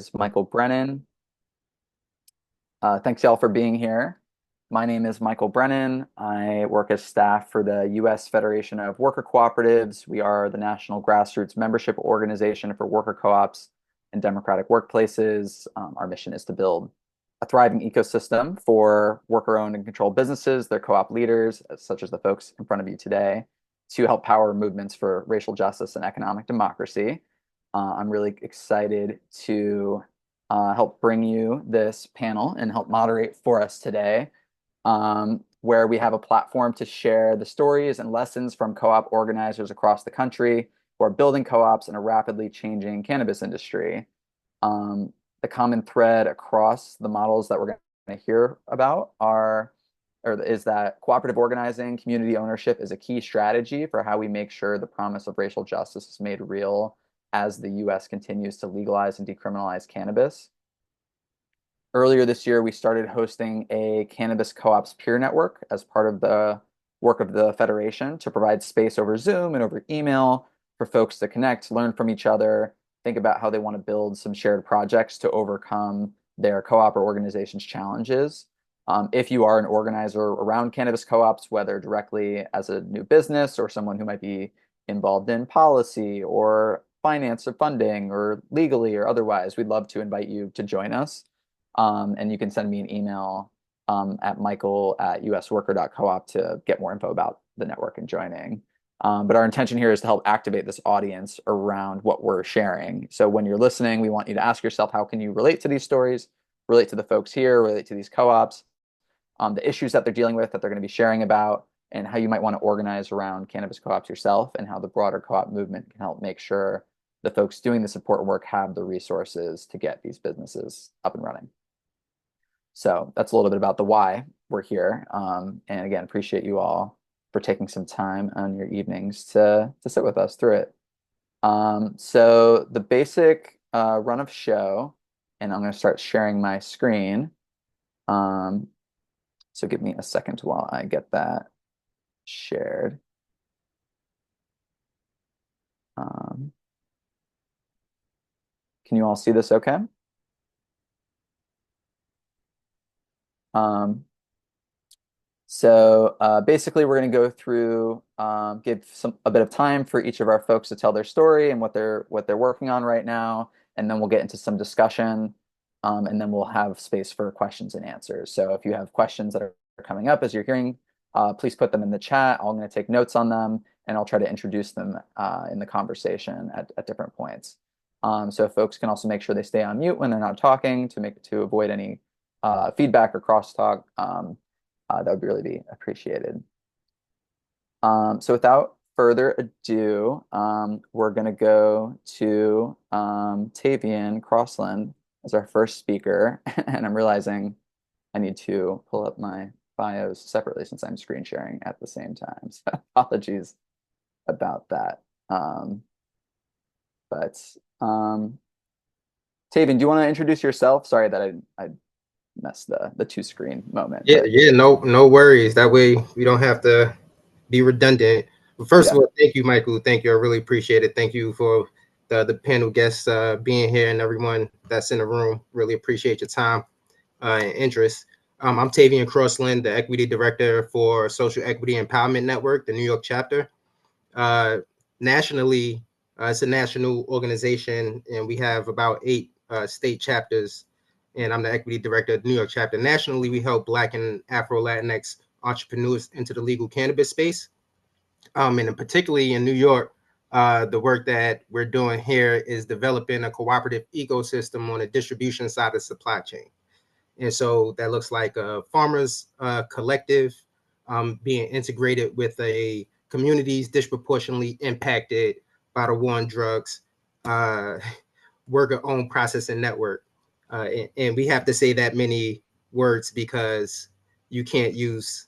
is Michael Brennan. Thanks y'all for being here. My name is Michael Brennan. I work as staff for the U.S. Federation of Worker Cooperatives. We are the national grassroots membership organization for worker co-ops and democratic workplaces. Our mission is to build a thriving ecosystem for worker-owned and controlled businesses, their co-op leaders, such as the folks in front of you today, to help power movements for racial justice and economic democracy. I'm really excited to help bring you this panel and help moderate for us today, where we have a platform to share the stories and lessons from co-op organizers across the country who are building co-ops in a rapidly changing cannabis industry. The common thread across the models that we're going to hear about is that cooperative organizing, community ownership is a key strategy for how we make sure the promise of racial justice is made real as the U.S. continues to legalize and decriminalize cannabis. Earlier this year, we started hosting a cannabis co-ops peer network as part of the work of the Federation to provide space over Zoom and over email for folks to connect, learn from each other, think about how they want to build some shared projects to overcome their co-op or organization's challenges. If you are an organizer around cannabis co-ops, whether directly as a new business or someone who might be involved in policy or finance or funding or legally or otherwise, we'd love to invite you to join us. And you can send me an email at michael@usworker.coop to get more info about the network and joining. But our intention here is to help activate this audience around what we're sharing. So when you're listening, we want you to ask yourself, how can you relate to these stories, relate to the folks here, relate to these co-ops, the issues that they're dealing with, that they're going to be sharing about, and how you might want to organize around cannabis co-ops yourself, and how the broader co-op movement can help make sure the folks doing the support work have the resources to get these businesses up and running. So that's a little bit about the why we're here. And again, appreciate you all for taking some time on your evenings to sit with us through it. So the basic run of show, and I'm going to start sharing my screen. So give me a second while I get that shared. Can you all see this okay? So basically, we're going to go through, give a bit of time for each of our folks to tell their story and what they're working on right now, and then we'll get into some discussion, and then we'll have space for questions and answers. So if you have questions that are coming up as you're hearing, please put them in the chat. I'm going to take notes on them, and I'll try to introduce them in the conversation at different points. So folks can also make sure they stay on mute when they're not talking to avoid any feedback or crosstalk. That would really be appreciated. So without further ado, we're going to go to Tavian Crossland as our first speaker. And I'm realizing I need to pull up my bios separately since I'm screen sharing at the same time. So apologies about that. Tavian, do you want to introduce yourself? Sorry that I messed the two screen moment. Yeah, no worries. That way we don't have to be redundant. But first of all, thank you, Michael. Thank you. I really appreciate it. Thank you for the panel guests being here and everyone that's in the room. Really appreciate your time and interest. I'm Tavian Crossland, the Equity Director for Social Equity Empowerment Network, the New York chapter. Nationally, it's a national organization, and we have about 8 state chapters. And I'm the Equity Director of the New York chapter. Nationally, we help Black and Afro-Latinx entrepreneurs into the legal cannabis space. And particularly in New York, the work that we're doing here is developing a cooperative ecosystem on the distribution side of the supply chain. And so that looks like a farmers collective being integrated with a communities disproportionately impacted by the war on drugs, worker-owned processing network. And we have to say that many words because you can't use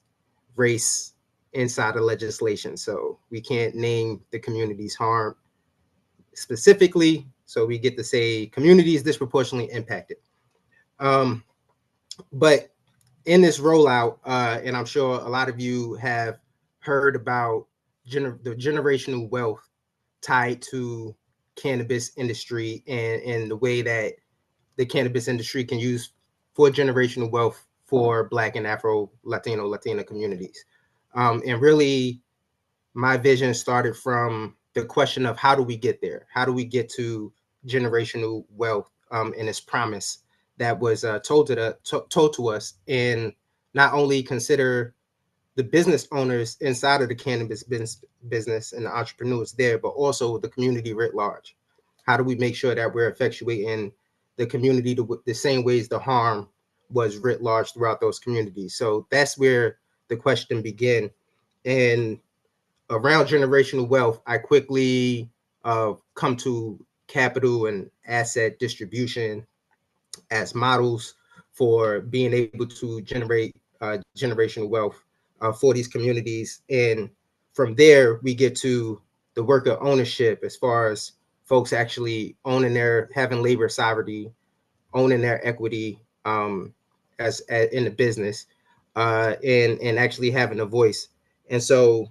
race inside of legislation. So we can't name the communities harmed specifically. So we get to say communities disproportionately impacted. But in this rollout, and I'm sure a lot of you have heard about the generational wealth tied to cannabis industry and the way that the cannabis industry can use for generational wealth for Black and Afro Latina communities. And really, my vision started from the question of how do we get there? How do we get to generational wealth and its promise that was told to us, and not only consider the business owners inside of the cannabis business and the entrepreneurs there, but also the community writ large. How do we make sure that we're effectuating the community the same ways the harm was writ large throughout those communities? So that's where the question began. And around generational wealth, I quickly come to capital and asset distribution as models for being able to generate generational wealth for these communities. And from there, we get to the worker ownership as far as folks actually having labor sovereignty, owning their equity as in the business, and actually having a voice. And so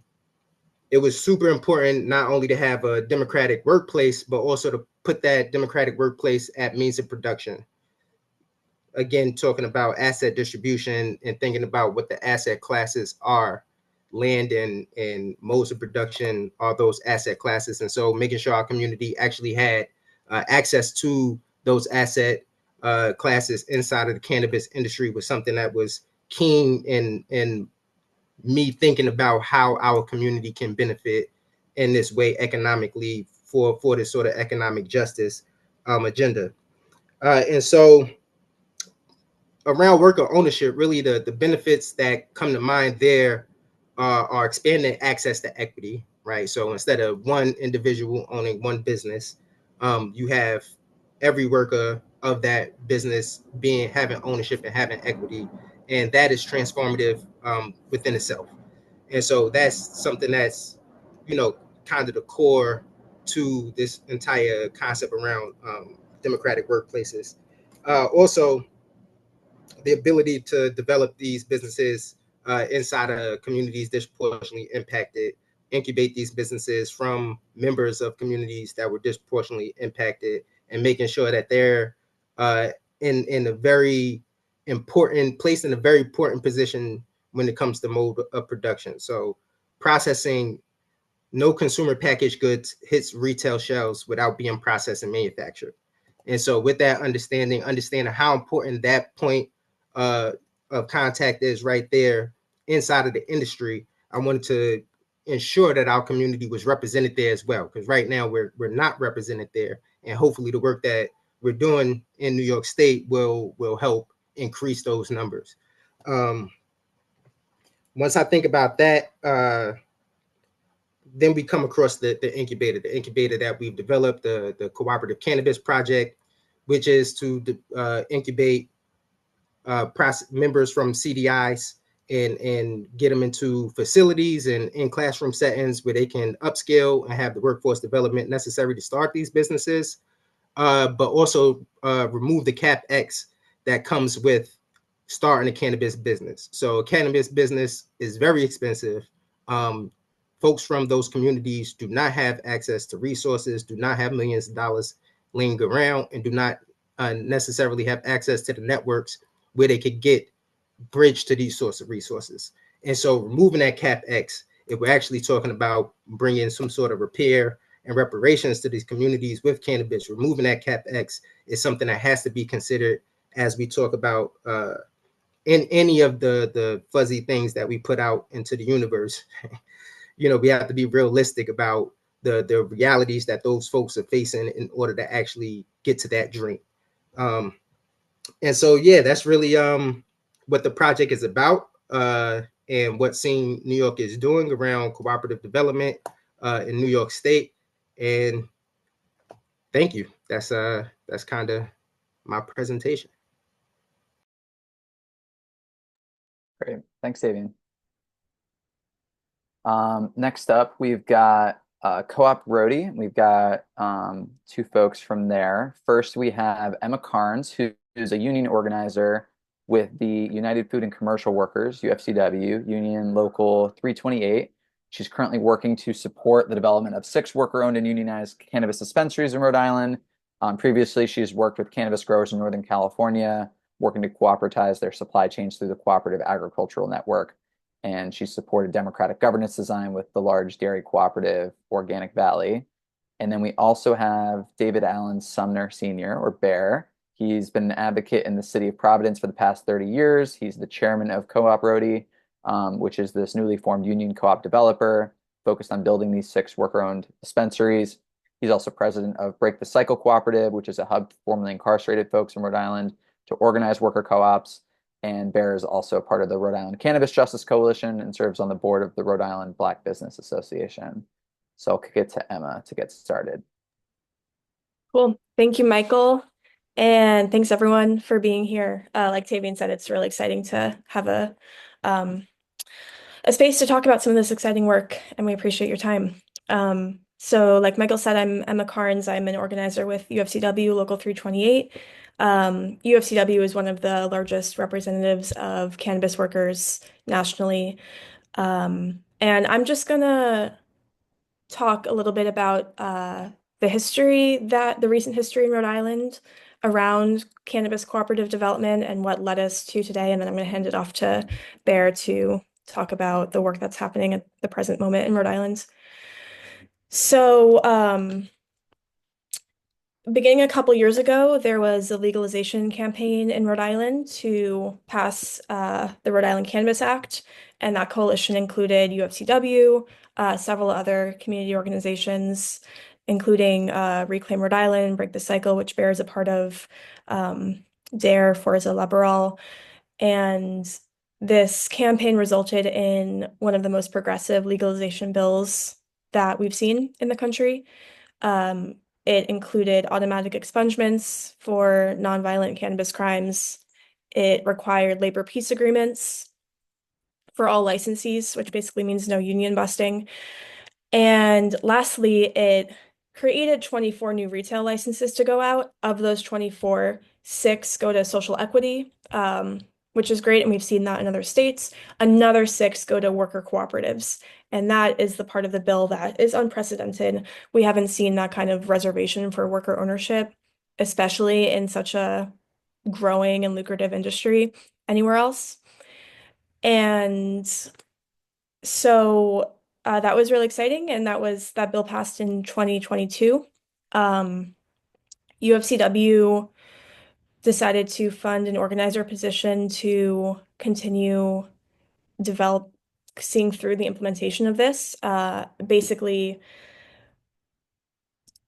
it was super important not only to have a democratic workplace, but also to put that democratic workplace at means of production. Again, talking about asset distribution and thinking about what the asset classes are. Land and modes of production are those asset classes. And so making sure our community actually had access to those asset classes inside of the cannabis industry was something that was keen in me thinking about how our community can benefit in this way economically for this sort of economic justice agenda. And so around worker ownership, really the benefits that come to mind there are expanding access to equity, right? So instead of one individual owning one business, you have every worker of that business having ownership and having equity, and that is transformative within itself. And so that's something that's, kind of the core to this entire concept around democratic workplaces. Also, the ability to develop these businesses inside of communities disproportionately impacted, incubate these businesses from members of communities that were disproportionately impacted, and making sure that they're in a very important place, in a very important position when it comes to mode of production. So processing, no consumer packaged goods hits retail shelves without being processed and manufactured. And so with that understanding how important that point of contact is right there inside of the industry, I wanted to ensure that our community was represented there as well. Because right now we're not represented there. And hopefully the work that we're doing in New York State will help increase those numbers. Once I think about that, then we come across the incubator that we've developed, the Cooperative Cannabis Project, which is to incubate members from CDIs and get them into facilities and in classroom settings where they can upskill and have the workforce development necessary to start these businesses, but also remove the CapEx that comes with starting a cannabis business. So a cannabis business is very expensive. Folks from those communities do not have access to resources, do not have millions of dollars laying around, and do not necessarily have access to the networks where they could get bridge to these sorts of resources. And so removing that CapEx, if we're actually talking about bringing some sort of repair and reparations to these communities with cannabis, removing that CapEx is something that has to be considered as we talk about in any of the fuzzy things that we put out into the universe. We have to be realistic about the realities that those folks are facing in order to actually get to that dream. And so, yeah, that's really what the project is about and what Seeing New York is doing around cooperative development in New York State. And thank you. That's kind of my presentation. Great. Thanks, Davian. Next up, we've got Co-op Rhody. We've got two folks from there. First, we have Emma Carnes, who's a union organizer with the United Food and Commercial Workers, UFCW, Union Local 328. She's currently working to support the development of 6 worker-owned and unionized cannabis dispensaries in Rhode Island. Previously, she's worked with cannabis growers in Northern California, working to cooperatize their supply chains through the Cooperative Agricultural Network. And she supported democratic governance design with the large dairy cooperative Organic Valley. And then we also have David Allen Sumner Sr., or Bear. He's been an advocate in the city of Providence for the past 30 years. He's the chairman of Co-op Roti, which is this newly formed union co-op developer focused on building these 6 worker-owned dispensaries. He's also president of Break the Cycle Cooperative, which is a hub for formerly incarcerated folks in Rhode Island to organize worker co-ops. And Bear is also part of the Rhode Island Cannabis Justice Coalition and serves on the board of the Rhode Island Black Business Association. So I'll kick it to Emma to get started. Cool. Thank you, Michael. And thanks everyone for being here. Like Tavian said, it's really exciting to have um, a space to talk about some of this exciting work, and we appreciate your time. So like Michael said, I'm Emma Carnes. I'm an organizer with UFCW Local 328. UFCW is one of the largest representatives of cannabis workers nationally. And I'm just gonna talk a little bit about the recent history in Rhode Island around cannabis cooperative development and what led us to today. And then I'm going to hand it off to Bear to talk about the work that's happening at the present moment in Rhode Island. So, beginning a couple years ago, there was a legalization campaign in Rhode Island to pass the Rhode Island Cannabis Act, and that coalition included UFCW, several other community organizations, including Reclaim Rhode Island, Break the Cycle, which Bear is a part of, DARE, Forza Liberal, and this campaign resulted in one of the most progressive legalization bills that we've seen in the country. Um, it included automatic expungements for nonviolent cannabis crimes. It required labor peace agreements for all licensees, which basically means no union busting. And lastly, it created 24 new retail licenses to go out. Of those 24, 6 go to social equity, which is great, and we've seen that in other states. Another 6 go to worker cooperatives, and that is the part of the bill that is unprecedented. We haven't seen that kind of reservation for worker ownership, especially in such a growing and lucrative industry anywhere else. And so that was really exciting, and that bill passed in 2022. UFCW decided to fund an organizer position to continue develop seeing through the implementation of this. Basically,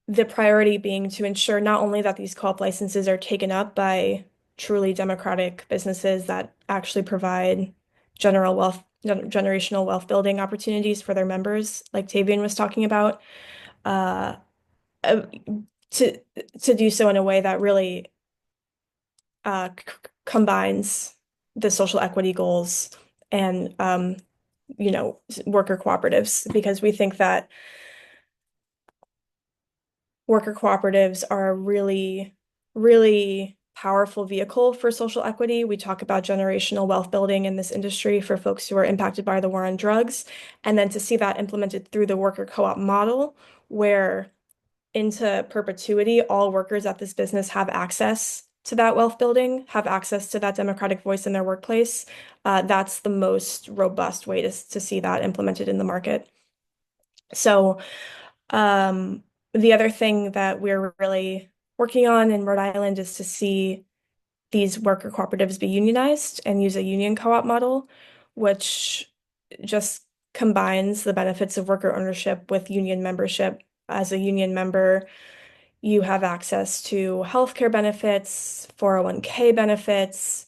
the priority being to ensure not only that these co-op licenses are taken up by truly democratic businesses that actually provide generational wealth building opportunities for their members, like Tavian was talking about, uh, uh, to do so in a way that really combines the social equity goals and worker cooperatives, because we think that worker cooperatives are a really, really powerful vehicle for social equity. We talk about generational wealth building in this industry for folks who are impacted by the war on drugs, and then to see that implemented through the worker co-op model, where into perpetuity, all workers at this business have access to that wealth building, have access to that democratic voice in their workplace. That's the most robust way to see that implemented in the market. So, the other thing that we're really working on in Rhode Island is to see these worker cooperatives be unionized and use a union co-op model, which just combines the benefits of worker ownership with union membership. As a union member, you have access to healthcare benefits, 401k benefits,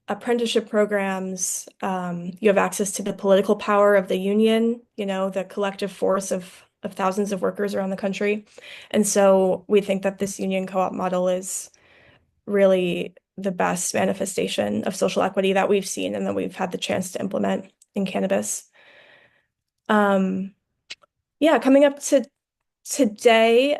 apprenticeship programs. You have access to the political power of the union, the collective force of thousands of workers around the country. And so we think that this union co-op model is really the best manifestation of social equity that we've seen and that we've had the chance to implement in cannabis. Yeah, coming up to today,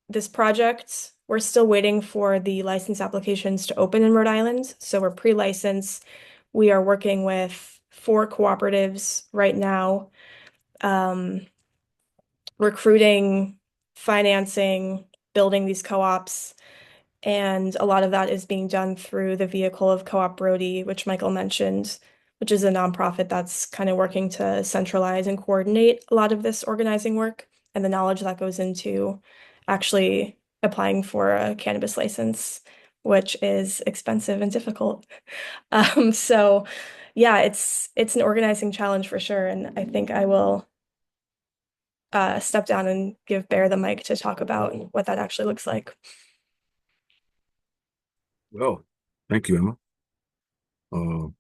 this project, we're still waiting for the license applications to open in Rhode Island. So we're pre-licensed. We are working with 4 cooperatives right now, recruiting, financing, building these co-ops. And a lot of that is being done through the vehicle of Co-op Brody, which Michael mentioned, which is a nonprofit that's kind of working to centralize and coordinate a lot of this organizing work and the knowledge that goes into actually applying for a cannabis license, which is expensive and difficult. So yeah, it's an organizing challenge for sure. And I think I will step down and give Bear the mic to talk about what that actually looks like. Well, thank you, Emma. I'm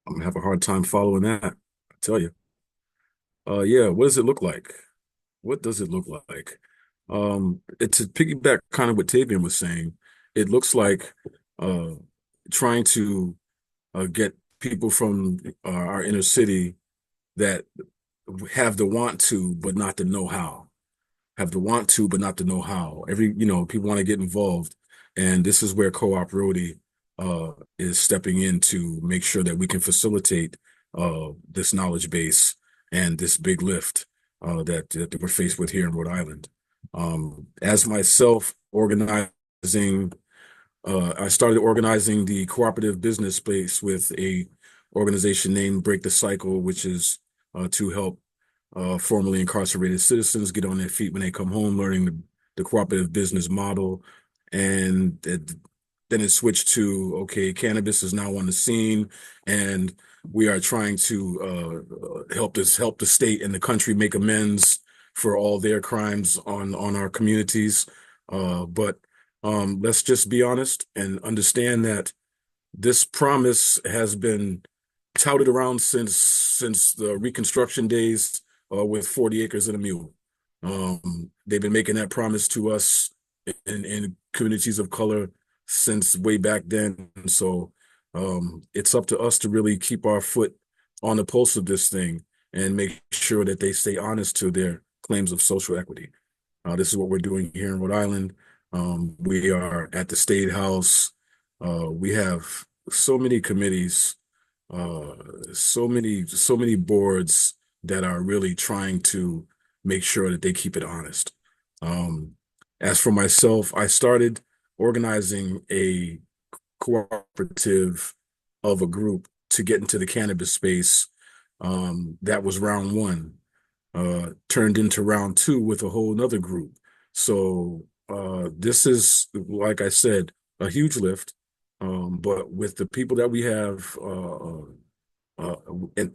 gonna have a hard time following that, I tell you. Yeah, what does it look like? What does it look like? To piggyback kind of what Tavian was saying, it looks like uh, trying to get people from our inner city that have the want to, but not the know-how. Have the want to, but not the know-how. People want to get involved, and this is where Co-op Roadie is stepping in to make sure that we can facilitate this knowledge base and this big lift that we're faced with here in Rhode Island. As myself organizing, I started organizing the cooperative business space with a organization named Break the Cycle, which is to help formerly incarcerated citizens get on their feet when they come home, learning the cooperative business model. And then it switched to, okay, cannabis is now on the scene, and we are trying to help the state and the country make amends for all their crimes on our communities. But let's just be honest and understand that this promise has been touted around since the Reconstruction days with 40 acres and a mule. They've been making that promise to us in communities of color since way back then. So it's up to us to really keep our foot on the pulse of this thing and make sure that they stay honest to their claims of social equity. This is what we're doing here in Rhode Island. We are at the State House. We have so many committees, so many boards that are really trying to make sure that they keep it honest. As for myself, I started organizing a cooperative of a group to get into the cannabis space. That was round one. Turned into round two with a whole nother group. So this is, like I said, a huge lift. But with the people that we have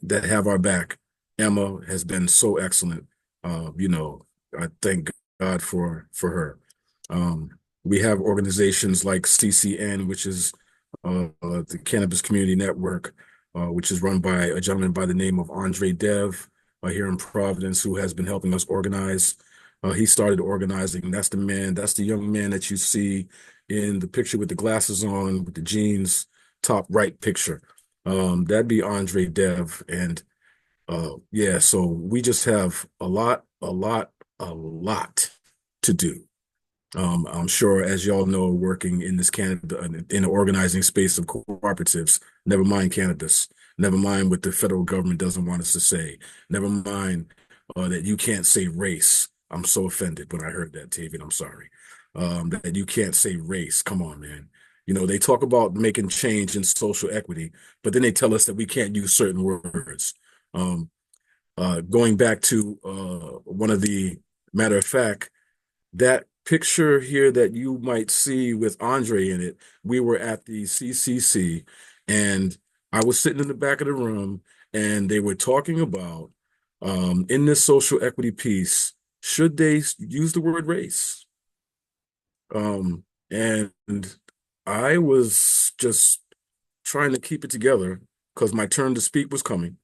that have our back, Emma has been so excellent. I thank God for her. We have organizations like CCN, which is the Cannabis Community Network, which is run by a gentleman by the name of Andre Dev here in Providence, who has been helping us organize. He started organizing. That's the young man that you see in the picture with the glasses on, with the jeans, top right picture. That'd be Andre Dev. And yeah, so we just have a lot to do. I'm sure, as y'all know, working in this in the organizing space of cooperatives, never mind cannabis, never mind what the federal government doesn't want us to say, never mind that you can't say race. I'm so offended when I heard that, Tavian. I'm sorry. That you can't say race. Come on, man. They talk about making change in social equity, but then they tell us that we can't use certain words. Going back to one of the matter of fact, that picture here that you might see with Andre in it, we were at the CCC, and I was sitting in the back of the room, and they were talking about in this social equity piece, should they use the word race? And I was just trying to keep it together because my turn to speak was coming.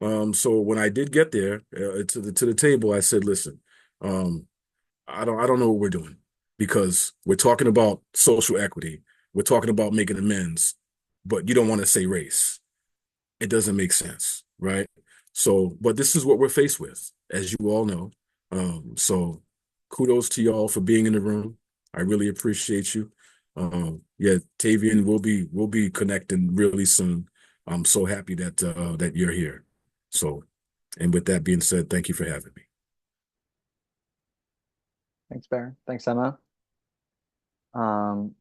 So when I did get there to the table, I said, "Listen, I don't know what we're doing, because we're talking about social equity, we're talking about making amends, but you don't want to say race. It doesn't make sense, right? So, but this is what we're faced with, as you all know. So kudos to y'all for being in the room. I really appreciate you. Yeah, Tavian, we'll be connecting really soon. I'm so happy that you're here. So, and with that being said, thank you for having me. Thanks, Bear. Thanks, Emma. Um,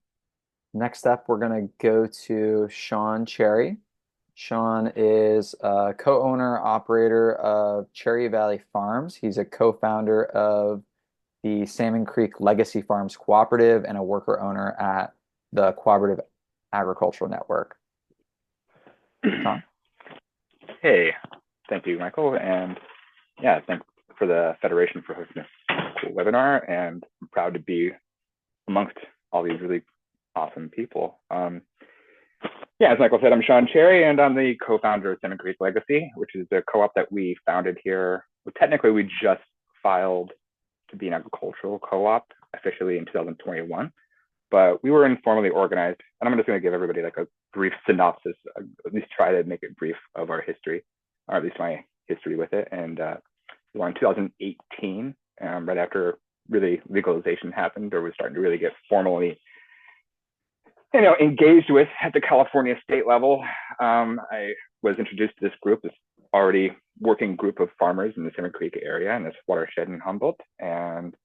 Next up, we're going to go to Sean Cherry. Sean is a co-owner operator of Cherry Valley Farms. He's a co-founder of the Salmon Creek Legacy Farms Cooperative and a worker owner at the Cooperative Agricultural Network. Sean? Hey, thank you, Michael. And yeah, thanks for the Federation for hosting this cool webinar. And I'm proud to be amongst all these really awesome people. Yeah, as Michael said, I'm Sean Cherry, and I'm the co-founder of Salmon Creek Legacy, which is the co-op that we founded here. Well, technically, we just filed to be an agricultural co-op officially in 2021, but we were informally organized. And I'm just going to give everybody like a brief synopsis, at least try to make it brief, of our history, or at least my history with it. And we were in 2018, right after really legalization happened, or was starting to really get formally engaged with at the California state level. I was introduced to this group, this already working group of farmers in the Salmon Creek area in this watershed in Humboldt. And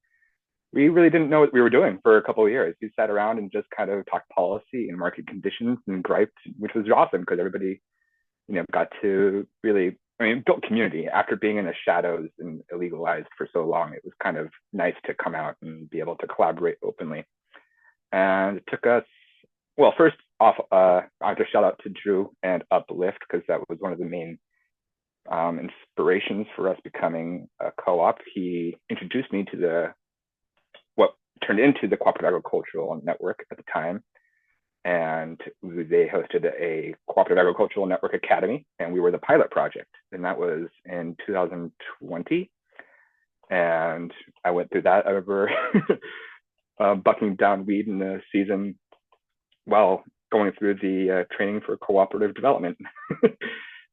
we really didn't know what we were doing for a couple of years. We sat around and just kind of talked policy and market conditions and griped, which was awesome because everybody, got to really, built community after being in the shadows and illegalized for so long. It was kind of nice to come out and be able to collaborate openly. And it took us, well, first off, I have to shout out to Drew and Uplift because that was one of the main inspirations for us becoming a co-op. He introduced me to what turned into the Cooperative Agricultural Network at the time. And they hosted a Cooperative Agricultural Network Academy, and we were the pilot project. And that was in 2020. And I went through that over bucking down weed in the season while going through the training for cooperative development.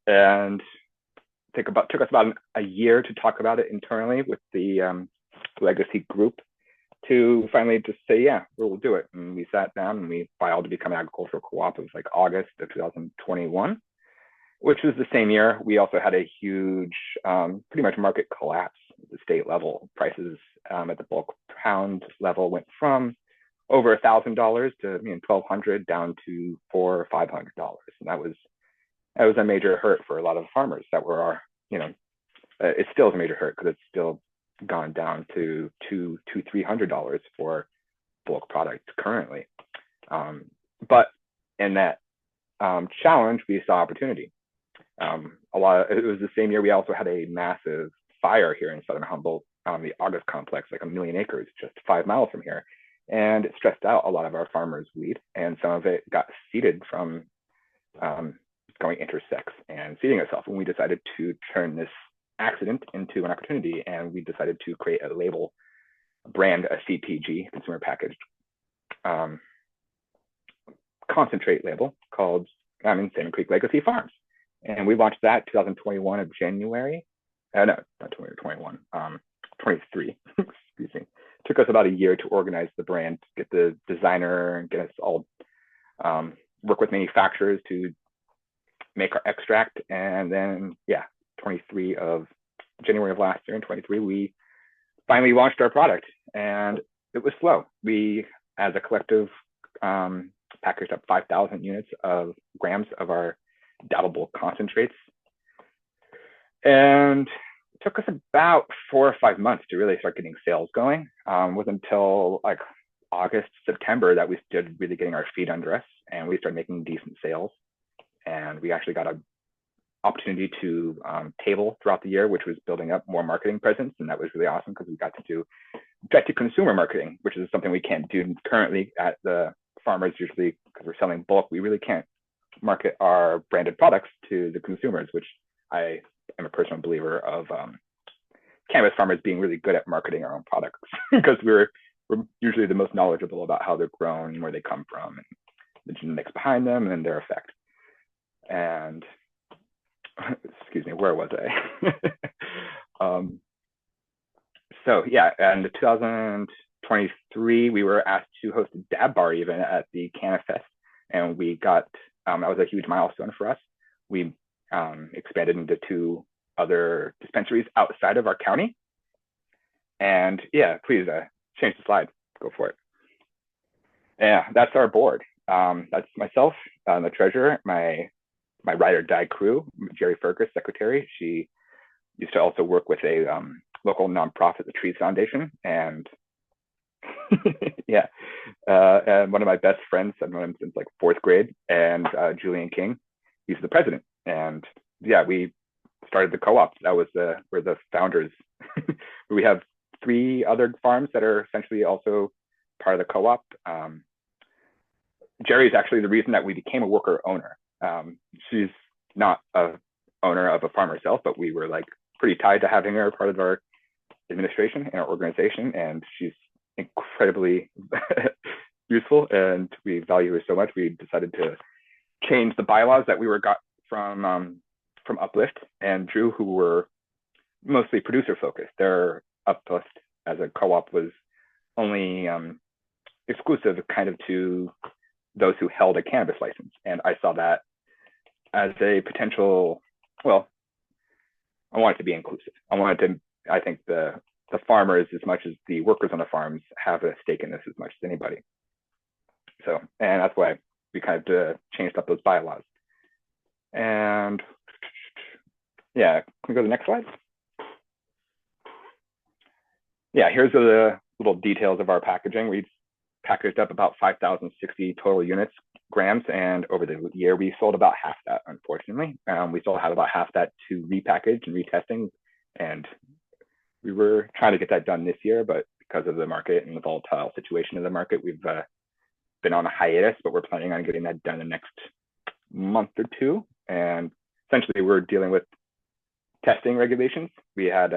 And took us about a year to talk about it internally with the legacy group to finally just say, yeah, we'll do it. And we sat down and we filed to become an agricultural co-op. It was like August of 2021, which was the same year. We also had a huge, pretty much market collapse at the state level. Prices at the bulk pound level went from over $1,000 to $1,200 down to $400 or $500, and that was a major hurt for a lot of farmers that were our, it still is a major hurt because it's still gone down to $200-$300 for bulk product currently. But in that challenge, we saw opportunity. It was the same year we also had a massive fire here in Southern Humboldt, the August complex, like 1 million acres, just 5 miles from here. And it stressed out a lot of our farmers' weed, and some of it got seeded from going intersex and seeding itself. And we decided to turn this accident into an opportunity, and we decided to create a label, brand, a CPG, consumer packaged concentrate label called Salmon Creek Legacy Farms. And we launched that 2021 of January. No, not 2021, 23, excuse me. Took us about a year to organize the brand, get the designer, and get us all work with manufacturers to make our extract. And then, January of last year in 23, we finally launched our product, and it was slow. We, as a collective, packaged up 5,000 grams of our dabbable concentrates. And it took us about 4 or 5 months to really start getting sales going. It wasn't until like August, September that we started really getting our feet under us, and we started making decent sales. And we actually got an opportunity to table throughout the year, which was building up more marketing presence. And that was really awesome because we got to do direct-to-consumer marketing, which is something we can't do currently at the farmers usually because we're selling bulk. We really can't market our branded products to the consumers, which I am a personal believer of cannabis farmers being really good at marketing our own products because we're usually the most knowledgeable about how they're grown and where they come from and the genetics behind them and their effect. And excuse me, where was I? And 2023, we were asked to host a dab bar event at the Cannabis, and we got, that was a huge milestone for us. We expanded into 2 other dispensaries outside of our county. And yeah, please change the slide, go for it. Yeah, that's our board. That's myself, the treasurer, my ride or die crew, Jerry Fergus, secretary. She used to also work with a local nonprofit, the Trees Foundation, and yeah, and one of my best friends, I've known him since like fourth grade, and Julian King, he's the president. And yeah, we started the co-op. That was we're the founders. We have three other farms that are essentially also part of the co-op. Jerry is actually the reason that we became a worker owner. She's not a owner of a farm herself, but we were like pretty tied to having her part of our administration and our organization, and she's incredibly useful, and we value her so much. We decided to change the bylaws that we were got from Uplift and Drew, who were mostly producer focused. Their Uplift as a co-op was only exclusive kind of to those who held a cannabis license, and I saw that as a potential. Well, I want it to be inclusive. I think the farmers, as much as the workers on the farms, have a stake in this as much as anybody. So, and that's why we kind of changed up those bylaws. And yeah, can we go to the next slide? Yeah, here's the little details of our packaging. We've packaged up about 5,060 total units, grams, and over the year we sold about half that, unfortunately. We still have about half that to repackage and retesting, and we were trying to get that done this year, but because of the market and the volatile situation of the market, we've been on a hiatus, but we're planning on getting that done in the next month or two. And essentially we're dealing with testing regulations. We had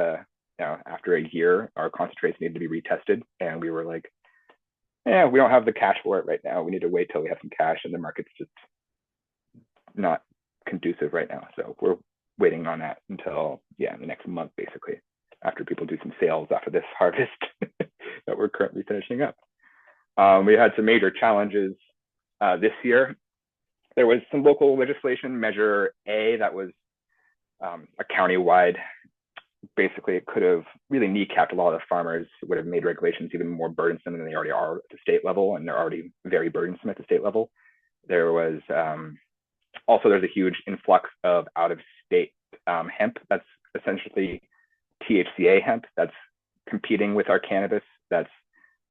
after a year, our concentrates needed to be retested, and we were like, yeah, we don't have the cash for it right now. We need to wait till we have some cash, and the market's just not conducive right now. So we're waiting on that until the next month, basically, after people do some sales after this harvest that we're currently finishing up. We had some major challenges this year. There was some local legislation, Measure A, that was a county-wide. Basically, it could have really kneecapped a lot of the farmers. It would have made regulations even more burdensome than they already are at the state level, and they're already very burdensome at the state level. There was also, there's a huge influx of out-of-state hemp. That's essentially THCA hemp that's competing with our cannabis that's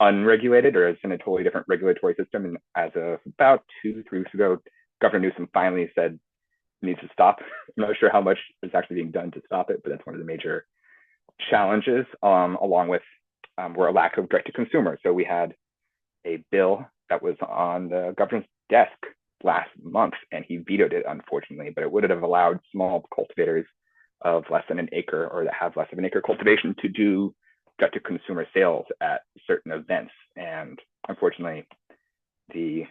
unregulated, or it's in a totally different regulatory system. And as of about 2-3 weeks ago, Governor Newsom finally said it needs to stop. I'm not sure how much is actually being done to stop it, but that's one of the major challenges, along with were a lack of direct-to-consumer. So we had a bill that was on the governor's desk last month, and he vetoed it, unfortunately, but it would have allowed small cultivators of less than an acre, or that have less of an acre cultivation, to do direct-to-consumer sales at certain events. And unfortunately, the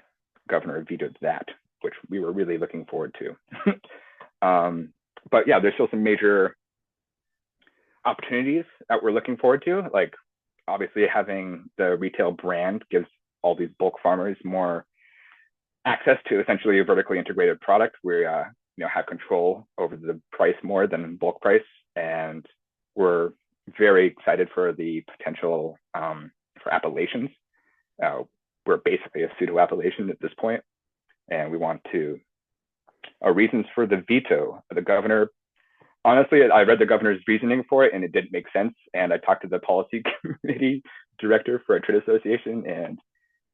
governor vetoed that, which we were really looking forward to. But yeah, there's still some major opportunities that we're looking forward to. Like, obviously, having the retail brand gives all these bulk farmers more access to essentially a vertically integrated product. We have control over the price more than bulk price, and we're very excited for the potential for appellations. We're basically a pseudo appellation at this point, and we want to. Our reasons for the veto, the governor. Honestly, I read the governor's reasoning for it, and it didn't make sense. And I talked to the policy committee director for a trade association, and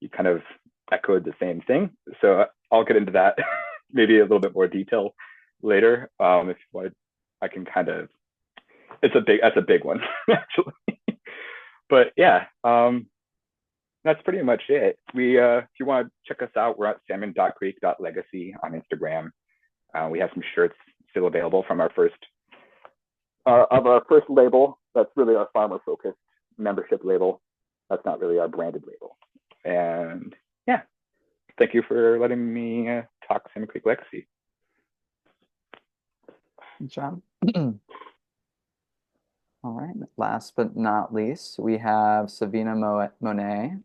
he kind of echoed the same thing. So I'll get into that maybe a little bit more detail later. If you want, I can kind of. That's a big one, actually. But yeah, that's pretty much it. If you want to check us out, we're at salmon.creek.legacy on Instagram. We have some shirts still available from our first label. That's really our farmer focused membership label. That's not really our branded label. And yeah, thank you for letting me talk Salmon Creek Legacy. John. All right. Last but not least, we have Savina Monet.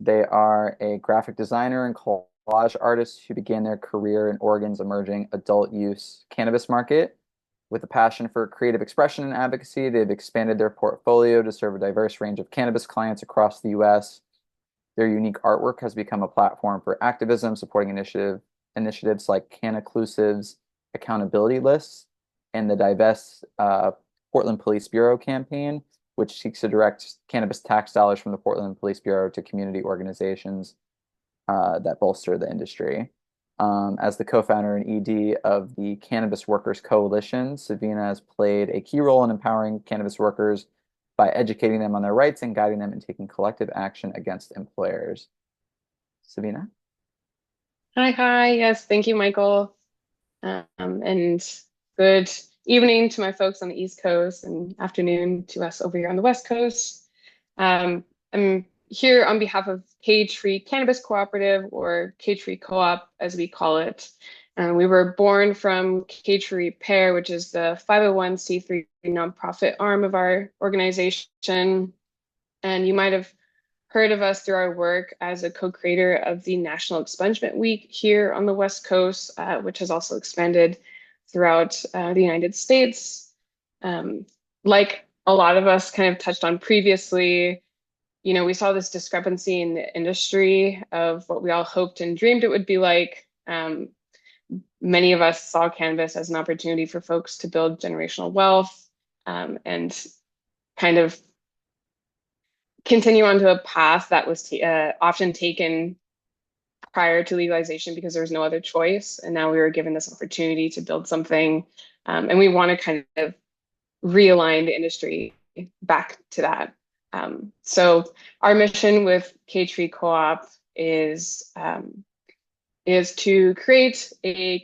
They are a graphic designer and collage artist who began their career in Oregon's emerging adult use cannabis market. With a passion for creative expression and advocacy, they've expanded their portfolio to serve a diverse range of cannabis clients across the U.S. Their unique artwork has become a platform for activism, supporting initiatives like Cannaclusive's accountability lists and the Divest Portland Police Bureau campaign, which seeks to direct cannabis tax dollars from the Portland Police Bureau to community organizations that bolster the industry. As the co-founder and ED of the Cannabis Workers Coalition, Savina has played a key role in empowering cannabis workers by educating them on their rights and guiding them in taking collective action against employers. Savina? Hi. Yes, thank you, Michael. And good evening to my folks on the East Coast and afternoon to us over here on the West Coast. I'm here on behalf of Cage-Free Cannabis Cooperative, or Cage-Free Co-op, as we call it. We were born from Cage-Free Repair, which is the 501c3 nonprofit arm of our organization. And you might have heard of us through our work as a co-creator of the National Expungement Week here on the West Coast, which has also expanded throughout the United States. Like a lot of us kind of touched on previously, we saw this discrepancy in the industry of what we all hoped and dreamed it would be like. Many of us saw cannabis as an opportunity for folks to build generational wealth and kind of continue onto a path that was often taken prior to legalization because there was no other choice. And now we were given this opportunity to build something. And we want to kind of realign the industry back to that. So our mission with Cage-Free Co-op is to create a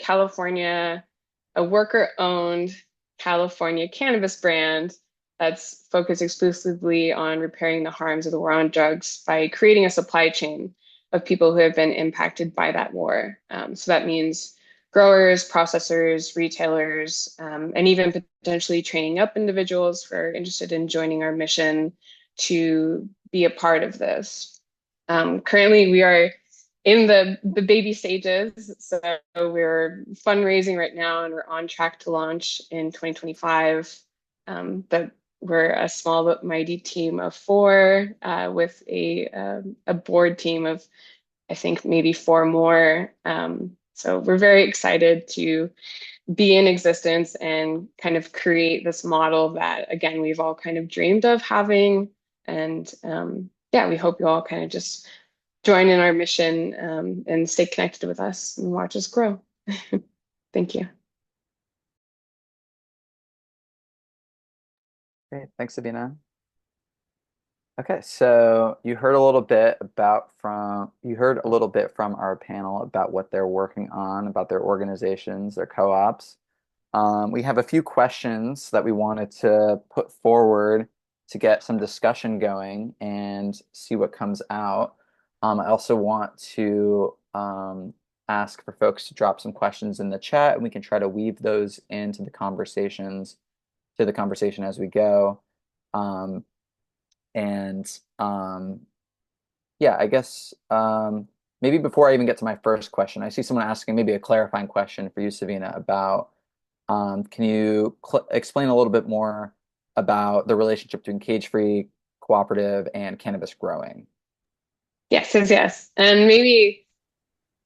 worker-owned California cannabis brand that's focused exclusively on repairing the harms of the war on drugs by creating a supply chain of people who have been impacted by that war. So that means growers, processors, retailers, and even potentially training up individuals who are interested in joining our mission to be a part of this. Currently, we are in the baby stages. So we're fundraising right now, and we're on track to launch in 2025. But we're a small but mighty team of 4 with a board team of, I think, maybe 4 more. So we're very excited to be in existence and kind of create this model that, again, we've all kind of dreamed of having. And yeah, we hope you all kind of just join in our mission and stay connected with us and watch us grow. Thank you. Great, thanks, Sabina. Okay, so you heard a little bit from our panel about what they're working on, about their organizations, their co-ops. We have a few questions that we wanted to put forward to get some discussion going and see what comes out. I also want to ask for folks to drop some questions in the chat, and we can try to weave those into the conversation as we go. Yeah, I guess maybe before I even get to my first question, I see someone asking maybe a clarifying question for you, Savina, about can you explain a little bit more about the relationship between Cage-Free Cooperative and cannabis growing? Yes. And maybe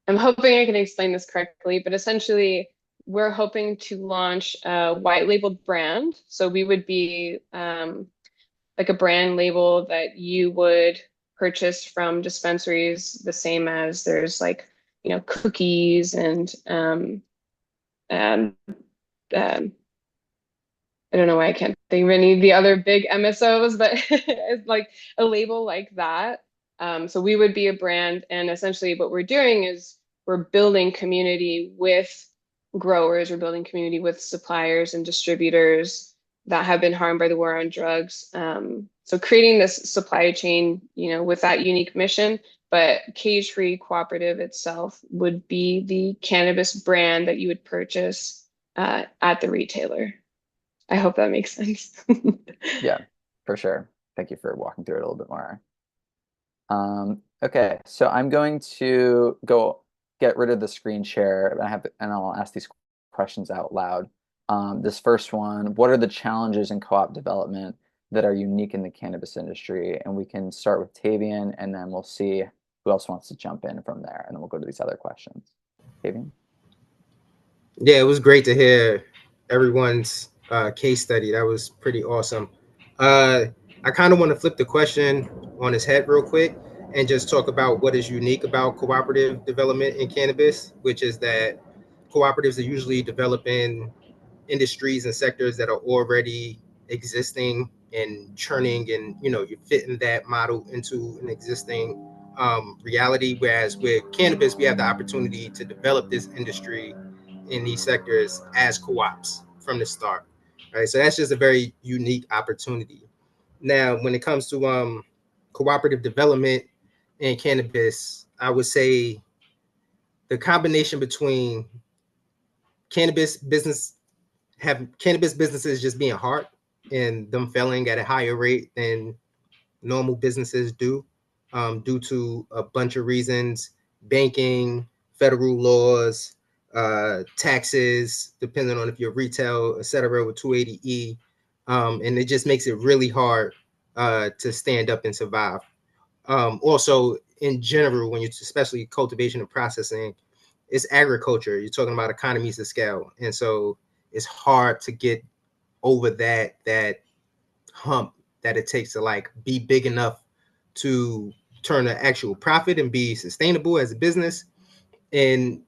I'm hoping I can explain this correctly, but essentially we're hoping to launch a white labeled brand. So we would be like a brand label that you would purchase from dispensaries, the same as there's like, cookies and I don't know why I can't think of any of the other big MSOs, but it's like a label like that. So we would be a brand, and essentially what we're doing is we're building community with growers, we're building community with suppliers and distributors that have been harmed by the war on drugs. So creating this supply chain, with that unique mission, but Cage-Free Cooperative itself would be the cannabis brand that you would purchase at the retailer. I hope that makes sense. Yeah, for sure. Thank you for walking through it a little bit more. Okay, so I'm going to go get rid of the screen share, and I'll ask these questions out loud. This first one: what are the challenges in co-op development that are unique in the cannabis industry. And we can start with Tavian, and then we'll see who else wants to jump in from there. And then we'll go to these other questions. Tavian? Yeah, it was great to hear everyone's case study. That was pretty awesome. I kind of want to flip the question on its head real quick and just talk about what is unique about cooperative development in cannabis, which is that cooperatives are usually developing industries and sectors that are already existing and churning, and you're fitting that model into an existing reality. Whereas with cannabis, we have the opportunity to develop this industry in these sectors as co-ops from the start. Right. So that's just a very unique opportunity. Now, when it comes to cooperative development in cannabis, I would say the combination between cannabis business have cannabis businesses just being hard and them failing at a higher rate than normal businesses do, due to a bunch of reasons: banking, federal laws, taxes, depending on if you're retail, et cetera, with 280E. And it just makes it really hard to stand up and survive. Also, in general, when you, especially cultivation and processing, it's agriculture. You're talking about economies of scale. And so it's hard to get over that hump that it takes to like be big enough to turn an actual profit and be sustainable as a business. And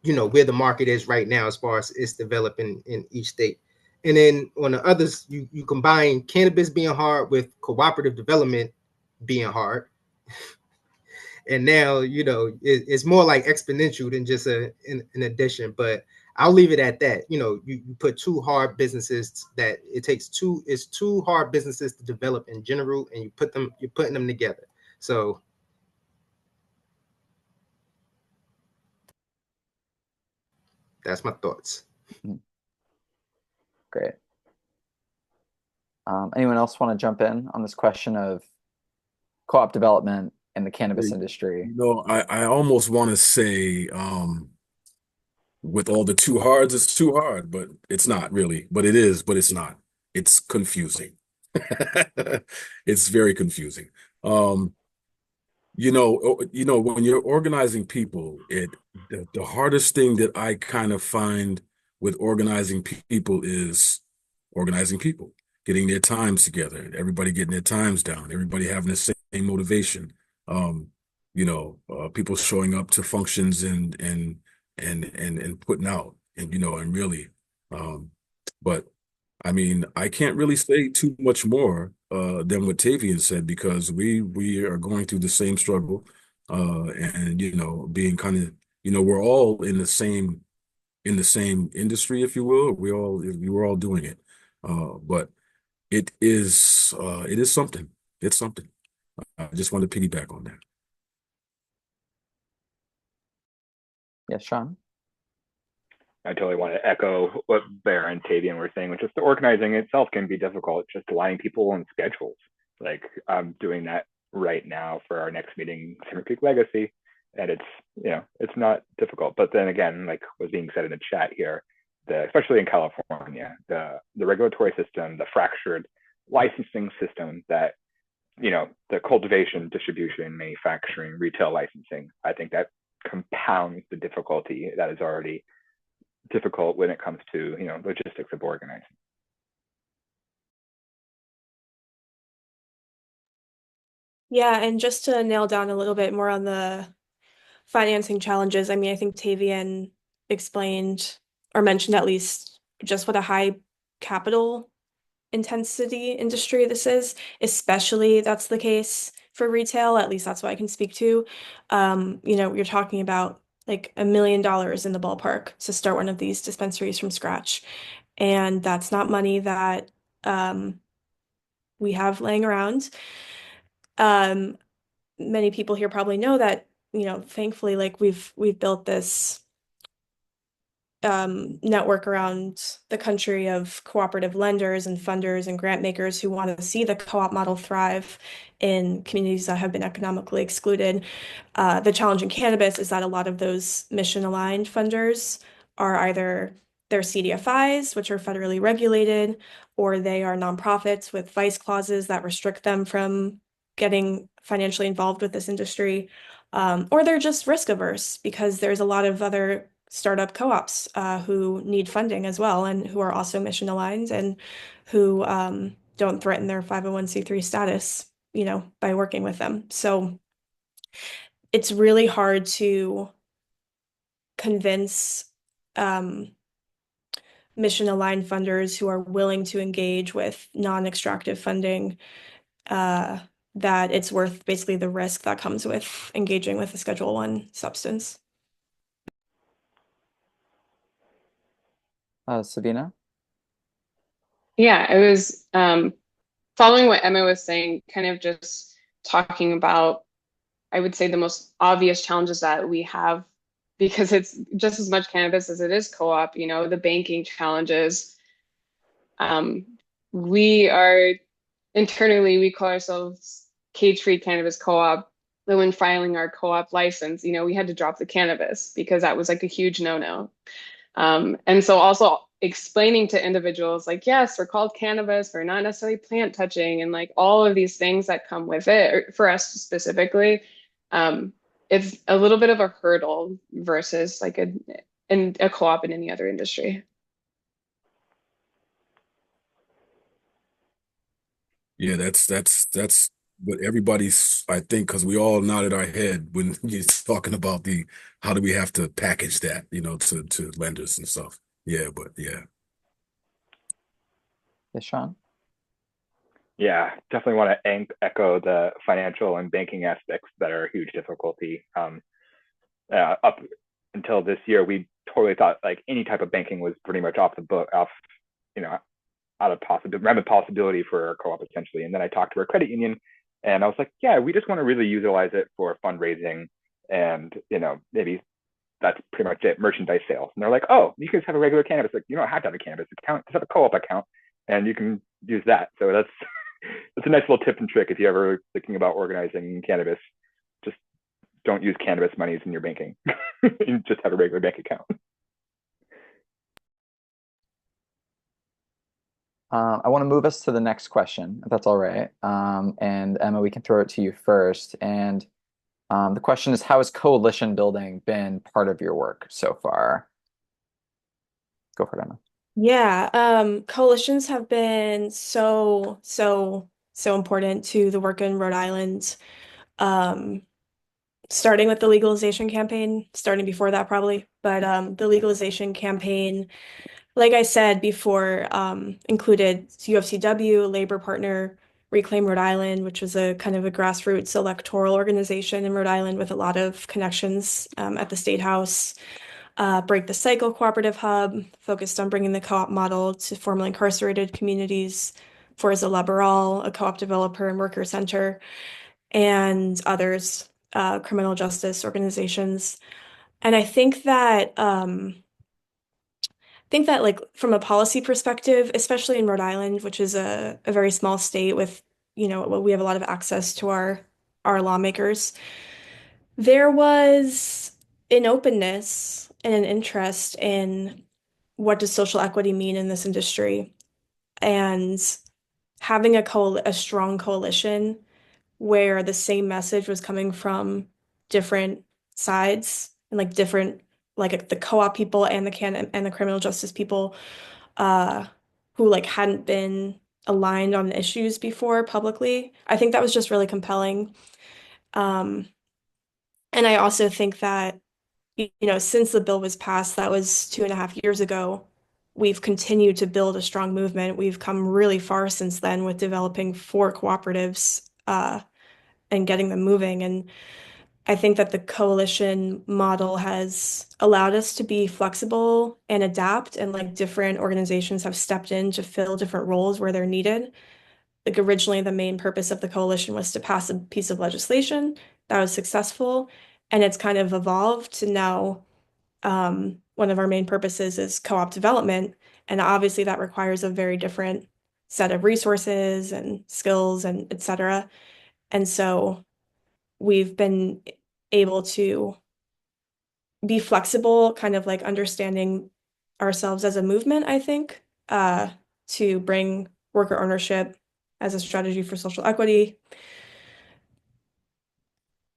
where the market is right now as far as it's developing in each state. And then on the others, you combine cannabis being hard with cooperative development being hard. And now it's more like exponential than just an addition. But I'll leave it at that. You put two hard businesses that it takes two hard businesses to develop in general, and you're putting them together. So that's my thoughts. Great. Anyone else want to jump in on this question of co-op development in the cannabis industry? I almost want to say, with all the too hards, it's too hard, but it's not really. But it is, but it's not. It's confusing. It's very confusing. Um, when you're organizing people, the hardest thing that I kind of find with organizing people is organizing people, getting their times together, everybody getting their times down, everybody having the same motivation. People showing up to functions and putting out, and really, but I mean, I can't really say too much more than what Tavian said, because we are going through the same struggle, and being kind of, we're all in the same industry, if you will. We're all doing it, but it is something. It's something. I just want to piggyback on that. Yes, Sean? I totally want to echo what Bear and Tavian were saying, which is the organizing itself can be difficult, just aligning people on schedules. Like I'm doing that right now for our next meeting, Silver Creek Legacy, and it's not difficult. But then again, like was being said in the chat here, especially in California, the regulatory system, the fractured licensing system that the cultivation, distribution, manufacturing, retail licensing, I think that compounds the difficulty that is already difficult when it comes to logistics of organizing. Yeah, and just to nail down a little bit more on the financing challenges, I mean, I think Tavian explained or mentioned at least just what a high capital intensity industry this is, especially that's the case for retail. At least that's what I can speak to. You're talking about like $1 million in the ballpark to start one of these dispensaries from scratch. And that's not money that we have laying around. Many people here probably know that, thankfully, like we've built this network around the country of cooperative lenders and funders and grant makers who want to see the co-op model thrive in communities that have been economically excluded. The challenge in cannabis is that a lot of those mission-aligned funders are either they're CDFIs, which are federally regulated, or they are nonprofits with vice clauses that restrict them from getting financially involved with this industry, or they're just risk averse because there's a lot of other startup co-ops who need funding as well and who are also mission aligned and who don't threaten their 501(c)(3) status, by working with them. So it's really hard to convince mission aligned funders who are willing to engage with non-extractive funding that it's worth basically the risk that comes with engaging with a Schedule I substance. Sabina? Yeah, I was following what Emma was saying, kind of just talking about, I would say, the most obvious challenges that we have, because it's just as much cannabis as it is co-op, the banking challenges. We are internally, we call ourselves cage-free cannabis co-op. But when filing our co-op license, we had to drop the cannabis because that was like a huge no-no. And so also explaining to individuals like, yes, we're called cannabis, we're not necessarily plant touching, and like all of these things that come with it, or for us specifically, it's a little bit of a hurdle versus like a co-op in any other industry. Yeah, that's what everybody's, I think, because we all nodded our head when you're talking about the how do we have to package that, to lenders and stuff. Yeah, but yeah. Yes, Sean? Yeah, definitely want to echo the financial and banking aspects that are a huge difficulty. Up until this year, we totally thought like any type of banking was pretty much off the book, out of possibility for our co-op essentially. And then I talked to our credit union, and I was like, yeah, we just want to really utilize it for fundraising, and maybe that's pretty much it, merchandise sales. And they're like, oh, you can just have a regular cannabis. Like, you don't have to have a cannabis account, just have a co-op account, and you can use that. So that's a nice little tip and trick if you're ever thinking about organizing cannabis. Just don't use cannabis monies in your banking. You just have a regular bank account. I want to move us to the next question, if that's all right. And Emma, we can throw it to you first. And the question is, how has coalition building been part of your work so far? Go for it, Emma. Yeah, coalitions have been so important to the work in Rhode Island. Starting with the legalization campaign, starting before that probably, but the legalization campaign, like I said before, included UFCW, labor partner, Reclaim Rhode Island, which was a kind of a grassroots electoral organization in Rhode Island with a lot of connections at the State House. Break the Cycle Cooperative Hub, focused on bringing the co-op model to formerly incarcerated communities. Forza Laboral, a co-op developer and worker center, and others, criminal justice organizations. And I think that like from a policy perspective, especially in Rhode Island, which is a very small state with, we have a lot of access to our lawmakers, there was an openness and an interest in what does social equity mean in this industry, and having a strong coalition where the same message was coming from different sides and like different, like the co-op people and the criminal justice people who like hadn't been aligned on issues before publicly. I think that was just really compelling. Um, and I also think that, since the bill was passed, that was 2.5 years ago, we've continued to build a strong movement. We've come really far since then with developing 4 cooperatives and getting them moving. And I think that the coalition model has allowed us to be flexible and adapt, and like different organizations have stepped in to fill different roles where they're needed. Like originally, the main purpose of the coalition was to pass a piece of legislation that was successful, and it's kind of evolved to now one of our main purposes is co-op development, and obviously that requires a very different set of resources and skills and et cetera. And so we've been able to be flexible, kind of like understanding ourselves as a movement, I think, to bring worker ownership as a strategy for social equity.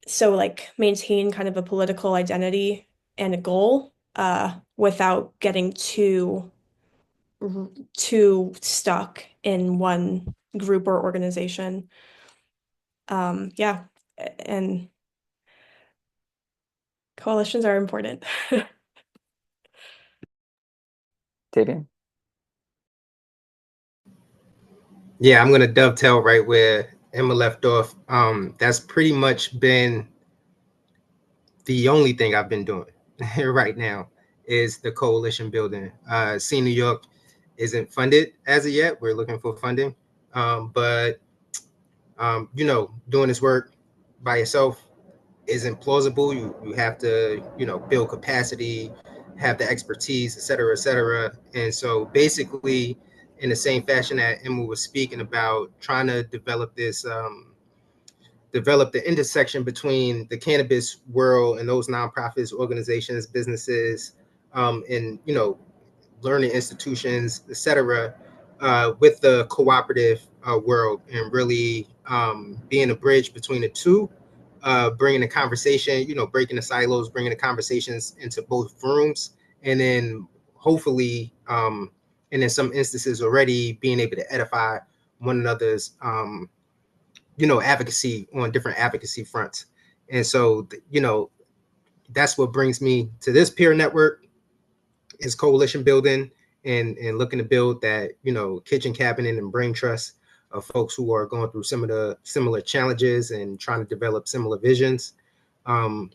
So like maintain kind of a political identity and a goal without getting too stuck in one group or organization. Yeah, and coalitions are important. Davian? Yeah, I'm gonna dovetail right where Emma left off. That's pretty much been the only thing I've been doing right now is the coalition building. See, New York isn't funded as of yet. We're looking for funding, but doing this work by yourself isn't plausible. You have to build capacity, have the expertise, et cetera, et cetera. And so basically, in the same fashion that Emma was speaking about, trying to develop the intersection between the cannabis world and those nonprofits, organizations, businesses, and learning institutions, et cetera, with the cooperative world, and really being a bridge between the two, bringing the conversation, breaking the silos, bringing the conversations into both rooms, and then hopefully, and in some instances already being able to edify one another's advocacy on different advocacy fronts. And so, that's what brings me to this peer network is coalition building, and looking to build that, kitchen cabinet and brain trust of folks who are going through some of the similar challenges and trying to develop similar visions,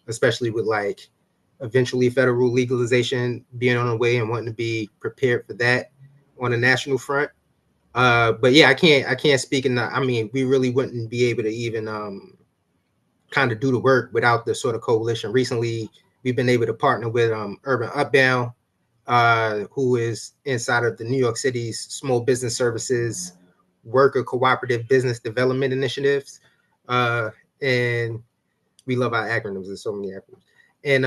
especially with like eventually federal legalization being on the way and wanting to be prepared for that on a national front. But yeah, I can't speak in I mean, we really wouldn't be able to even kind of do the work without the sort of coalition. Recently, we've been able to partner with Urban Upbound, who is inside of the New York City's Small Business Services Worker Cooperative Business Development Initiatives. And we love our acronyms. There's so many acronyms. And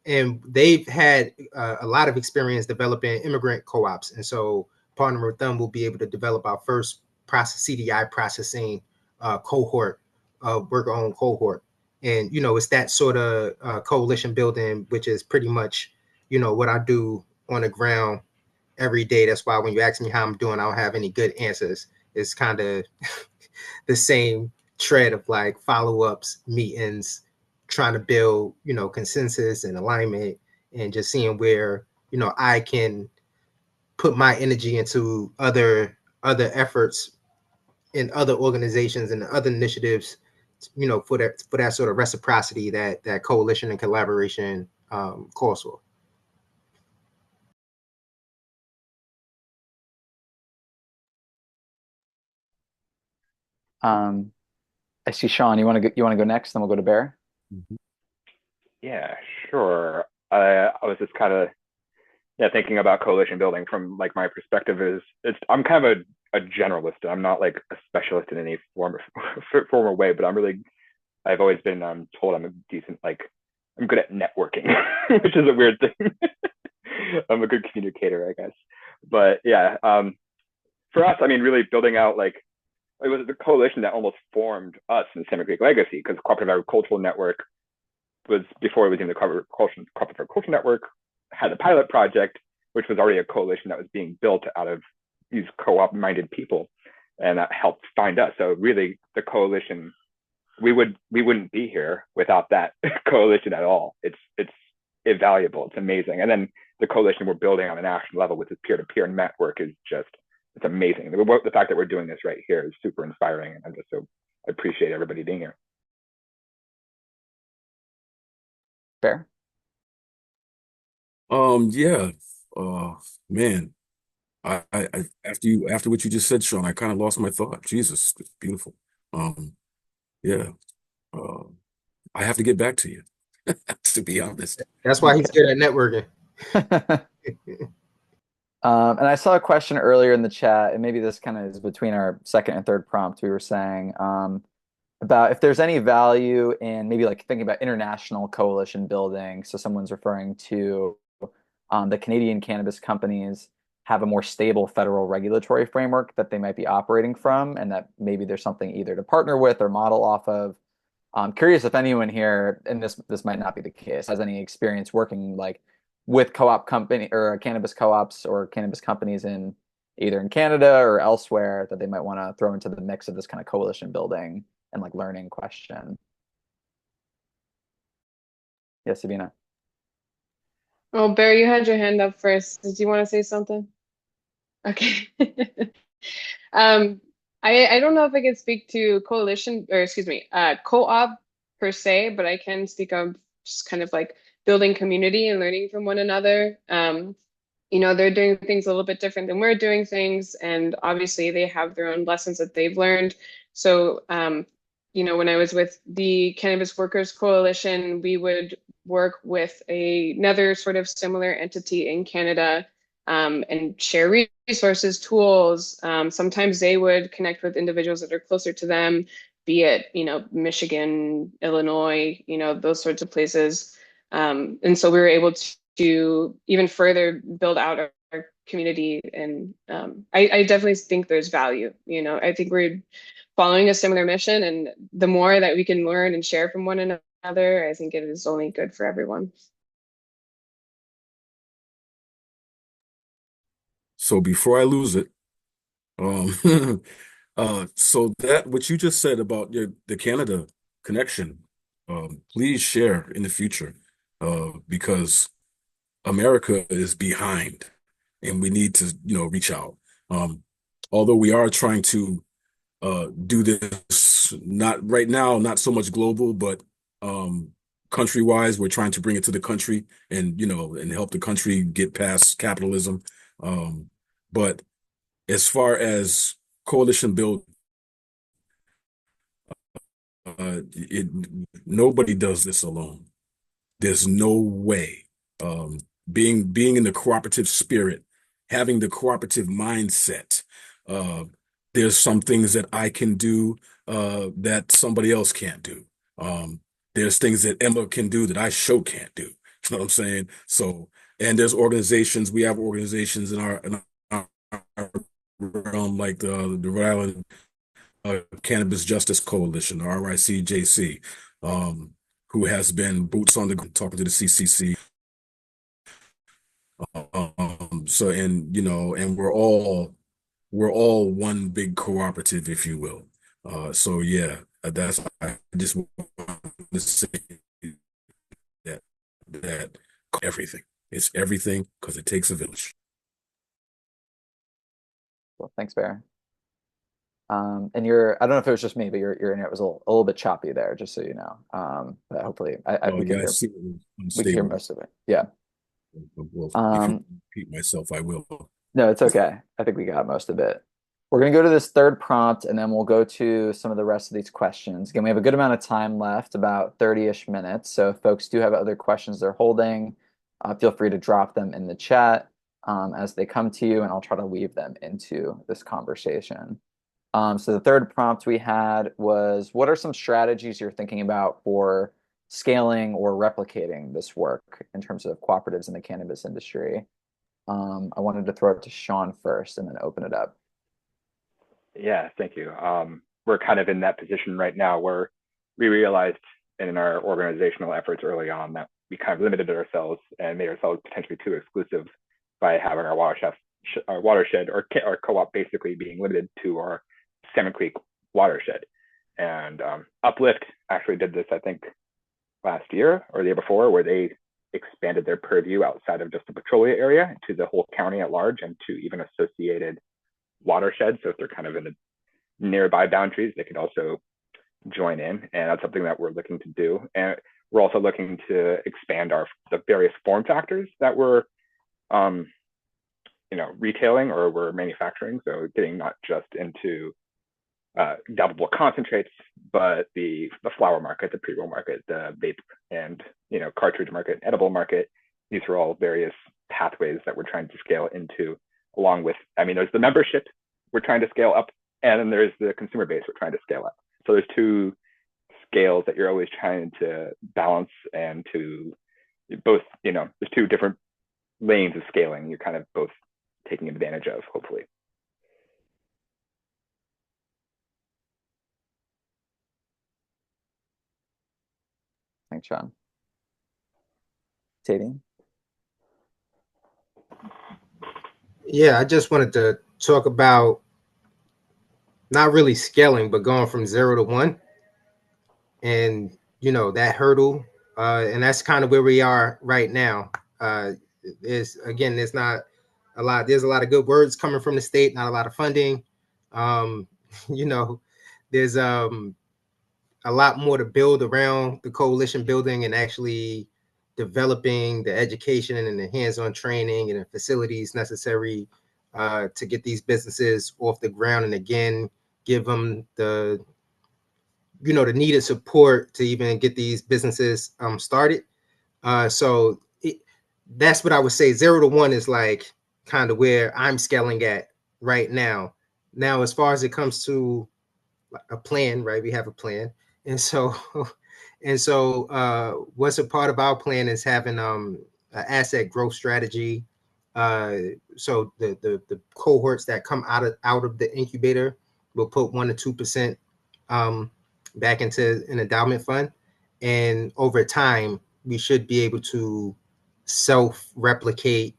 and they've had a lot of experience developing immigrant co-ops, and so partnering with them, we'll be able to develop our first CDI processing cohort, worker-owned cohort. And it's that sort of coalition building, which is pretty much what I do on the ground every day. That's why when you ask me how I'm doing, I don't have any good answers. It's kind of the same thread of like follow-ups, meetings, trying to build, consensus and alignment, and just seeing where, I can put my energy into other efforts in other organizations and other initiatives, for that sort of reciprocity that coalition and collaboration calls for. I see Sean. You want to go next, then we'll go to Bear. Mhm. Yeah, sure. I was just kind of thinking about coalition building from like my perspective is I'm kind of a generalist. I'm not like a specialist in any form or way, but I've always been told I'm a decent I'm good at networking, which is a weird thing. I'm a good communicator, I guess. But yeah, for us, I mean, really building out it was the coalition that almost formed us in Salmon Creek Legacy, because Cooperative Agricultural Network was, before it was in the Cooperative Agricultural Network, had a pilot project, which was already a coalition that was being built out of these co-op minded people, and that helped find us. So really, the coalition, we wouldn't be here without that coalition at all. It's invaluable. It's amazing. And then the coalition we're building on a national level with this peer-to-peer network is just, it's amazing. The fact that we're doing this right here is super inspiring, and I appreciate everybody being here. Bear? Yeah. Man, after what you just said, Sean, I kind of lost my thought. Jesus, it's beautiful. Yeah. Uh, I have to get back to you, to be honest. That's why he's good at networking. And I saw a question earlier in the chat, and maybe this kind of is between our second and third prompt. We were saying, about if there's any value in maybe like thinking about international coalition building. So someone's referring to the Canadian cannabis companies have a more stable federal regulatory framework that they might be operating from, and that maybe there's something either to partner with or model off of. I'm curious if anyone here, and this might not be the case, has any experience working like with co-op company or cannabis co-ops or cannabis companies in either in Canada or elsewhere that they might want to throw into the mix of this kind of coalition building and like learning question. Yes, Sabina. Oh, Barry, you had your hand up first. Did you want to say something? Okay. Um, I don't know if I can speak to coalition or excuse me, co-op per se, but I can speak of just kind of like building community and learning from one another. They're doing things a little bit different than we're doing things, and obviously they have their own lessons that they've learned. So, when I was with the Cannabis Workers Coalition, we would work with another sort of similar entity in Canada, and share resources, tools. Sometimes they would connect with individuals that are closer to them, be it, Michigan, Illinois, those sorts of places. And so we were able to even further build out our community. And I definitely think there's value. I think we're following a similar mission, and the more that we can learn and share from one another, I think it is only good for everyone. So before I lose it, um, so that what you just said about the Canada connection, please share in the future, because America is behind, and we need to, reach out. Um, Although we are trying to do this, not right now, not so much global, but country wise, we're trying to bring it to the country and, and help the country get past capitalism. But as far as coalition build, it nobody does this alone. There's no way. Um, being in the cooperative spirit, having the cooperative mindset. Uh, there's some things that I can do that somebody else can't do. There's things that Emma can do that I sure can't do. You know what I'm saying? So, and there's organizations. We have organizations in our realm, like the Rhode Island Cannabis Justice Coalition, the RICJC, who has been boots on the ground talking to the CCC. So, and and we're all one big cooperative, if you will. So yeah, that's I just want to say that everything. It's everything because it takes a village. Well, thanks, Bear. And I don't know if it was just me, but your internet was a little bit choppy there, just so you know. But hopefully Oh we can yeah, I hear see it was we can hear unstable. most of it. Yeah. Well, if you Um, repeat myself, I will. no, it's okay. I think we got most of it. We're going to go to this third prompt, and then we'll go to some of the rest of these questions. Again, we have a good amount of time left, about 30-ish minutes. So if folks do have other questions they're holding, feel free to drop them in the chat as they come to you, and I'll try to weave them into this conversation. So the third prompt we had was, what are some strategies you're thinking about for scaling or replicating this work in terms of cooperatives in the cannabis industry? I wanted to throw it to Sean first and then open it up. Yeah, thank you. We're kind of in that position right now where we realized in our organizational efforts early on that we kind of limited ourselves and made ourselves potentially too exclusive by having our watershed or co-op basically being limited to our Salmon Creek watershed. And Uplift actually did this, I think, last year or the year before, where they expanded their purview outside of just the Petrolia area to the whole county at large and to even associated watersheds. So if they're kind of in the nearby boundaries, they could also join in. And that's something that we're looking to do. And we're also looking to expand the various form factors that we're retailing or we're manufacturing. So getting not just into dabbable concentrates, but the flower market, the pre-roll market, the vape and cartridge market, edible market. These are all various pathways that we're trying to scale into, along with, there's the membership we're trying to scale up, and then there's the consumer base we're trying to scale up. So there's two scales that you're always trying to balance, and to both, there's two different lanes of scaling you're kind of both taking advantage of, hopefully. Thanks, Sean. Tavian? Yeah, I just wanted to talk about not really scaling, but going from 0 to 1, and that hurdle, and that's kind of where we are right now. There's not a lot. There's a lot of good words coming from the state, not a lot of funding. You know, there's a lot more to build around the coalition building and actually developing the education and the hands-on training and the facilities necessary to get these businesses off the ground, and again give them the the needed support to even get these businesses started. That's what I would say. 0 to 1 is like kind of where I'm scaling at right now. Now, as far as it comes to a plan, right? We have a plan, and so what's a part of our plan is having an asset growth strategy. So the cohorts that come out of the incubator will put 1 to 2% back into an endowment fund, and over time we should be able to self-replicate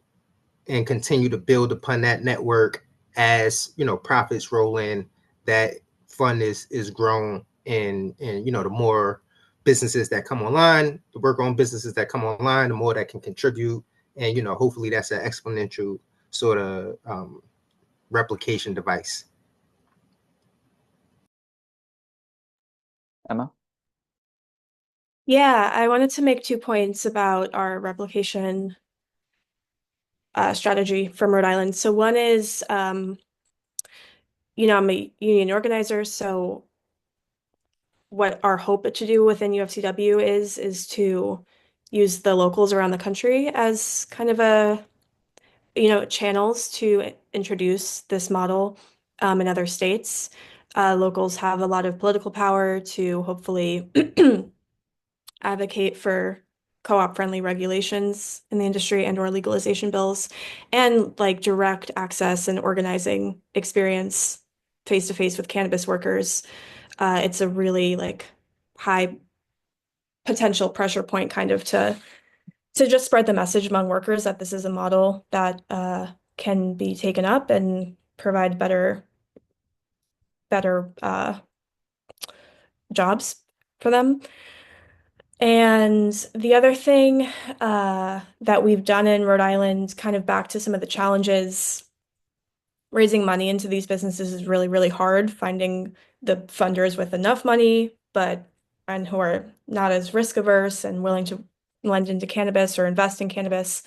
and continue to build upon that network as profits roll in, that fund is grown, and the more businesses that come online, the work-owned businesses that come online, the more that can contribute, and hopefully that's an exponential sort of replication device. Emma? Yeah, I wanted to make 2 points about our replication strategy from Rhode Island. So one is, I'm a union organizer, so what our hope to do within UFCW is to use the locals around the country as kind of a, channels to introduce this model in other states. Locals have a lot of political power to hopefully advocate for co-op friendly regulations in the industry and or legalization bills, and like direct access and organizing experience face to face with cannabis workers. It's a really like high potential pressure point kind of to just spread the message among workers that this is a model that can be taken up and provide better jobs for them. And the other thing that we've done in Rhode Island, kind of back to some of the challenges, raising money into these businesses is really, really hard. Finding the funders with enough money, and who are not as risk averse and willing to lend into cannabis or invest in cannabis,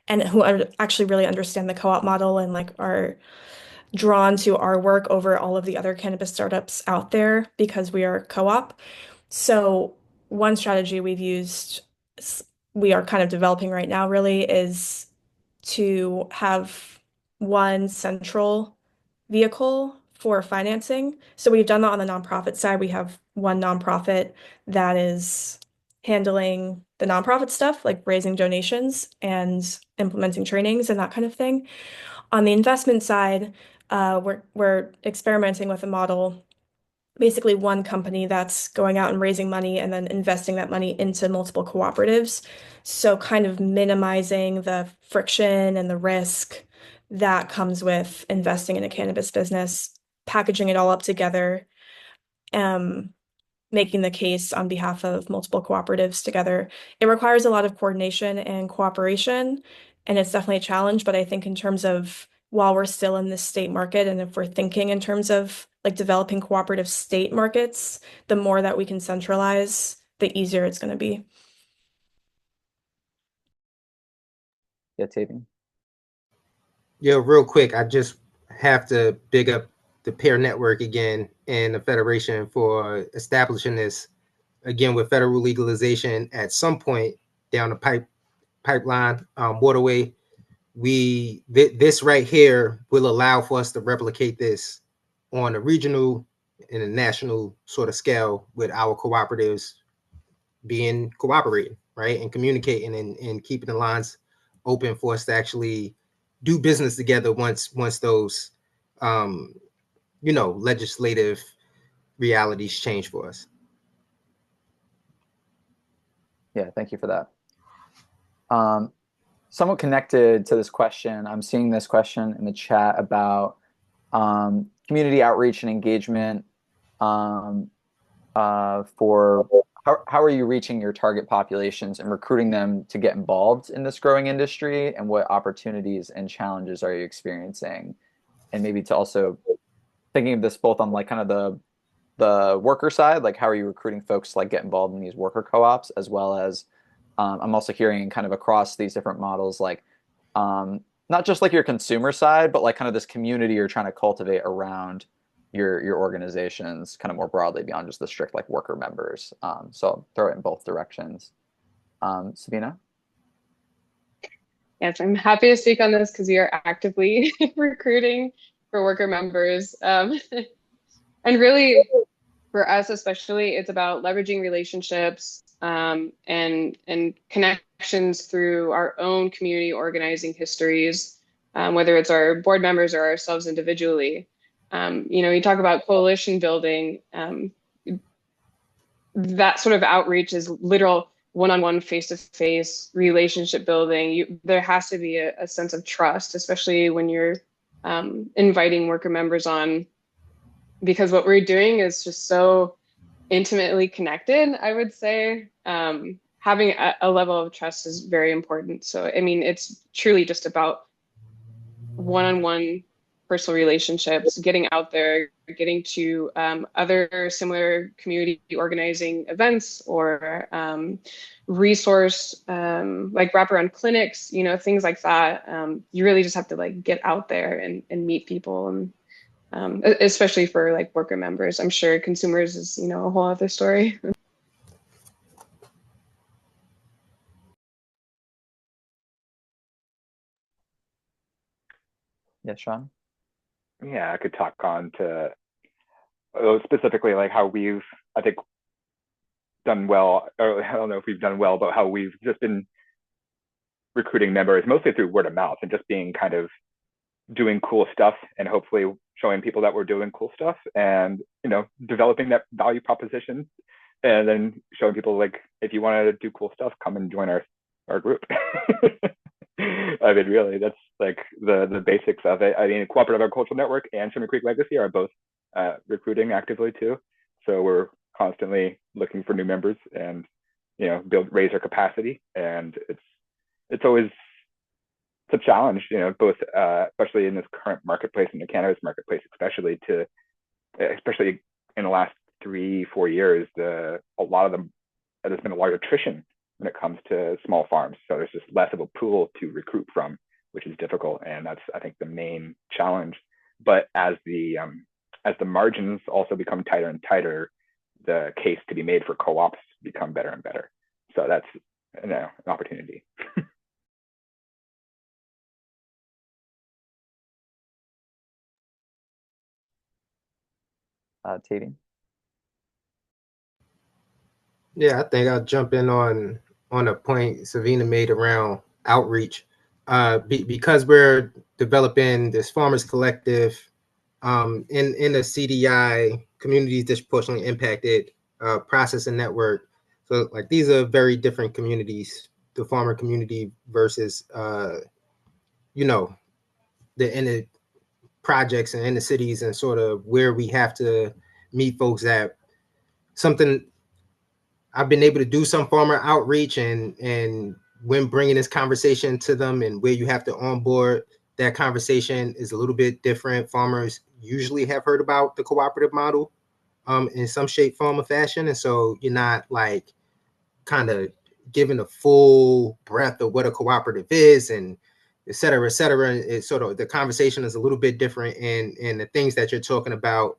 and who actually really understand the co-op model and like are drawn to our work over all of the other cannabis startups out there because we are co-op. So one strategy we've used, we are kind of developing right now really, is to have one central vehicle for financing. So we've done that on the nonprofit side. We have one nonprofit that is handling the nonprofit stuff, like raising donations and implementing trainings and that kind of thing. On the investment side, we're experimenting with a model, basically one company that's going out and raising money and then investing that money into multiple cooperatives. So kind of minimizing the friction and the risk that comes with investing in a cannabis business, packaging it all up together, making the case on behalf of multiple cooperatives together. It requires a lot of coordination and cooperation, and it's definitely a challenge. But I think in terms of, while we're still in this state market, and if we're thinking in terms of like developing cooperative state markets, the more that we can centralize, the easier it's going to be. Yeah, Tavian? Yeah, real quick, I just have to big up the peer network again and the Federation for establishing this again with federal legalization at some point down the pipeline waterway. This right here will allow for us to replicate this on a regional in a national sort of scale with our cooperatives being cooperating, right, and communicating and keeping the lines open for us to actually do business together once those legislative realities change for us. Yeah, thank you for that. Somewhat connected to this question, I'm seeing this question in the chat about community outreach and engagement for how are you reaching your target populations and recruiting them to get involved in this growing industry, and what opportunities and challenges are you experiencing? And maybe to also thinking of this both on like kind of the worker side, like how are you recruiting folks to like get involved in these worker co-ops, as well as I'm also hearing kind of across these different models, like not just like your consumer side, but like kind of this community you're trying to cultivate around your organizations kind of more broadly beyond just the strict like worker members. So I'll throw it in both directions. Sabina? Yes, I'm happy to speak on this because we are actively recruiting for worker members. And really, for us especially, it's about leveraging relationships and connections through our own community organizing histories, whether it's our board members or ourselves individually. You talk about coalition building, that sort of outreach is literal one-on-one, face-to-face relationship building. There has to be a sense of trust, especially when you're inviting worker members on, because what we're doing is just so intimately connected, I would say. Having a level of trust is very important. So, I mean, it's truly just about one-on-one personal relationships, getting out there, getting to other similar community organizing events or resource like wraparound clinics, things like that. You really just have to like get out there and meet people, and especially for like worker members. I'm sure consumers is, a whole other story. Yeah, Sean? Yeah, I could talk on to specifically like how we've, I think, done well, or I don't know if we've done well, but how we've just been recruiting members mostly through word of mouth and just being kind of doing cool stuff and hopefully showing people that we're doing cool stuff and, developing that value proposition and then showing people like, if you want to do cool stuff, come and join our group. I mean, really, that's like the basics of it. I mean, Cooperative Agricultural Network and Sugar Creek Legacy are both recruiting actively too. So we're constantly looking for new members and, raise our capacity. And it's always it's a challenge, both especially in this current marketplace, in the cannabis marketplace, especially in the last 3-4 years, a lot of them, there's been a large attrition when it comes to small farms. So there's just less of a pool to recruit from, which is difficult. And that's, I think, the main challenge. But as the margins also become tighter and tighter, the case to be made for co-ops become better and better. So that's an opportunity. Tati? Yeah, I think I'll jump in on a point Savina made around outreach. Because we're developing this farmers collective in the CDI, communities disproportionately impacted processing network. So like these are very different communities, the farmer community versus the inner projects and in the cities, and sort of where we have to meet folks at. Something I've been able to do some farmer outreach, and when bringing this conversation to them, and where you have to onboard that conversation is a little bit different. Farmers usually have heard about the cooperative model in some shape, form, or fashion, and so you're not like kind of given the full breadth of what a cooperative is, and et cetera, et cetera. It's sort of, the conversation is a little bit different, and the things that you're talking about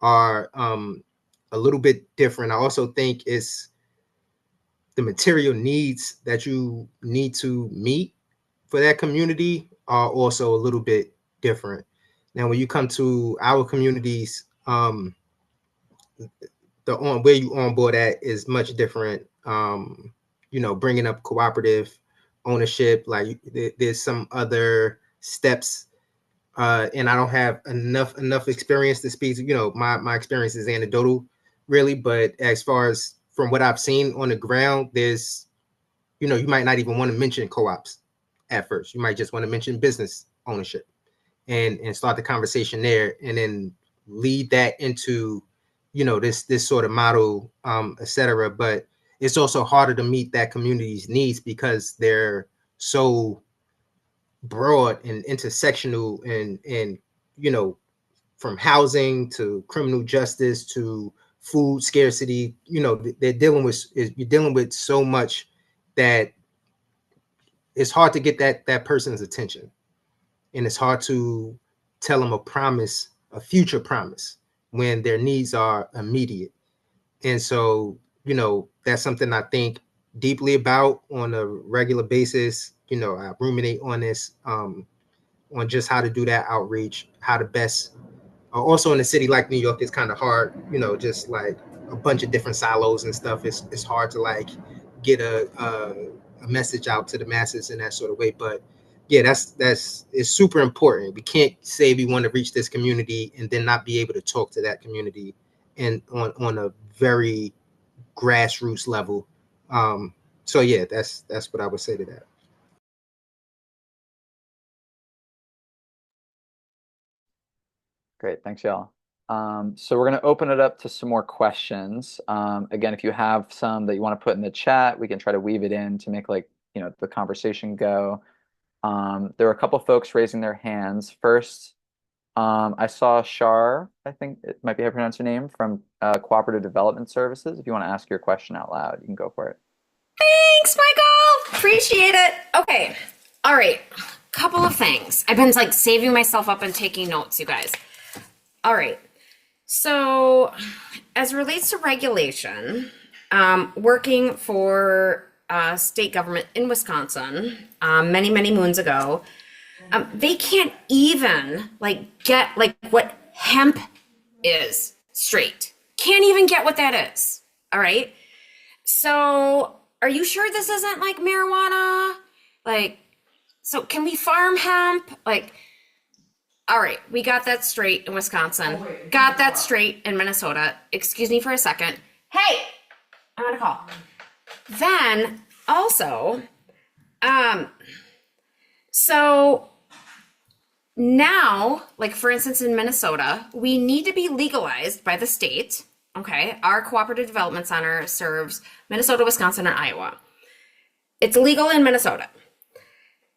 are a little bit different. I also think it's the material needs that you need to meet for that community are also a little bit different. Now, when you come to our communities, the on where you on board at is much different. Bringing up cooperative ownership, like there's some other steps, and I don't have enough experience to speak. My experience is anecdotal, really. But as far as from what I've seen on the ground, there's, you might not even want to mention co-ops at first. You might just want to mention business ownership, and start the conversation there, and then lead that into, this sort of model, et cetera. But it's also harder to meet that community's needs because they're so broad and intersectional, and from housing to criminal justice to food scarcity. You're dealing with so much that it's hard to get that person's attention, and it's hard to tell them a future promise, when their needs are immediate. And so, that's something I think deeply about on a regular basis. I ruminate on this, on just how to do that outreach, how to best. Also, in a city like New York, it's kind of hard, just like a bunch of different silos and stuff. It's hard to like get a message out to the masses in that sort of way. But yeah, that's it's super important. We can't say we want to reach this community and then not be able to talk to that community and on a very grassroots level. So yeah, that's what I would say to that. Great, thanks, y'all. So we're going to open it up to some more questions. Again, if you have some that you want to put in the chat, we can try to weave it in to make the conversation go. There are a couple folks raising their hands. First, I saw Shar, I think it might be how you pronounce your name, from Cooperative Development Services. If you want to ask your question out loud, you can go for it. Thanks, Michael. Appreciate it. Okay. All right. Couple of things. I've been saving myself up and taking notes, you guys. All right. So as it relates to regulation, working for state government in Wisconsin many, many moons ago, they can't even get what hemp is straight. Can't even get what that is. All right. So are you sure this isn't marijuana? So can we farm hemp? All right, we got that straight in Wisconsin. Got that straight in Minnesota. Excuse me for a second. Hey, I'm on a call. Then also, so now, for instance, in Minnesota, we need to be legalized by the state. Okay, our cooperative development center serves Minnesota, Wisconsin, and Iowa. It's legal in Minnesota.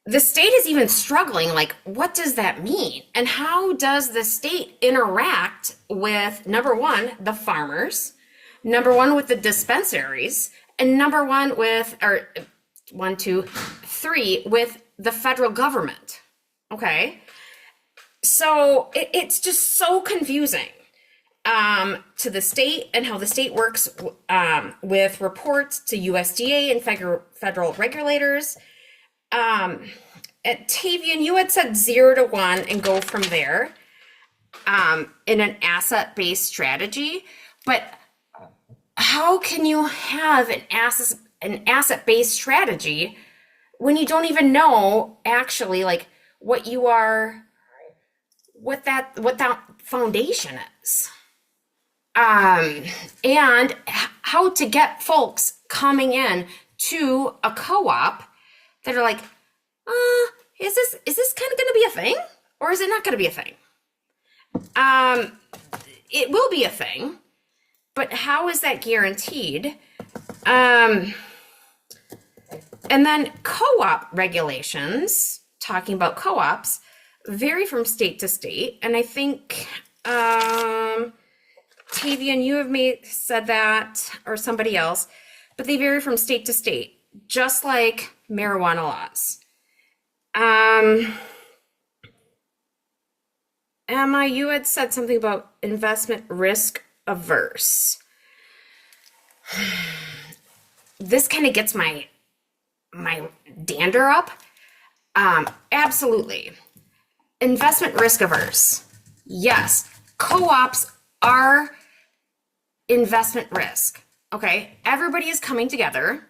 The state is even struggling, what does that mean? And how does the state interact with, number one, the farmers, number one, with the dispensaries, and number one with, or 1, 2, 3, with the federal government? Okay. So it's just so confusing to the state, and how the state works with reports to USDA and federal regulators. Tavian, you had said 0 to 1 and go from there in an asset-based strategy, but how can you have an asset-based strategy when you don't even know actually what that foundation is? And how to get folks coming in to a co-op that are is this kind of going to be a thing, or is it not going to be a thing? It will be a thing, but how is that guaranteed? And then co-op regulations, talking about co-ops, vary from state to state. And I think, Tavian, you have said that, or somebody else, but they vary from state to state, just like marijuana laws. Emma, you had said something about investment risk averse. This kind of gets my dander up. Absolutely. Investment risk averse. Yes, co-ops are investment risk. Okay, everybody is coming together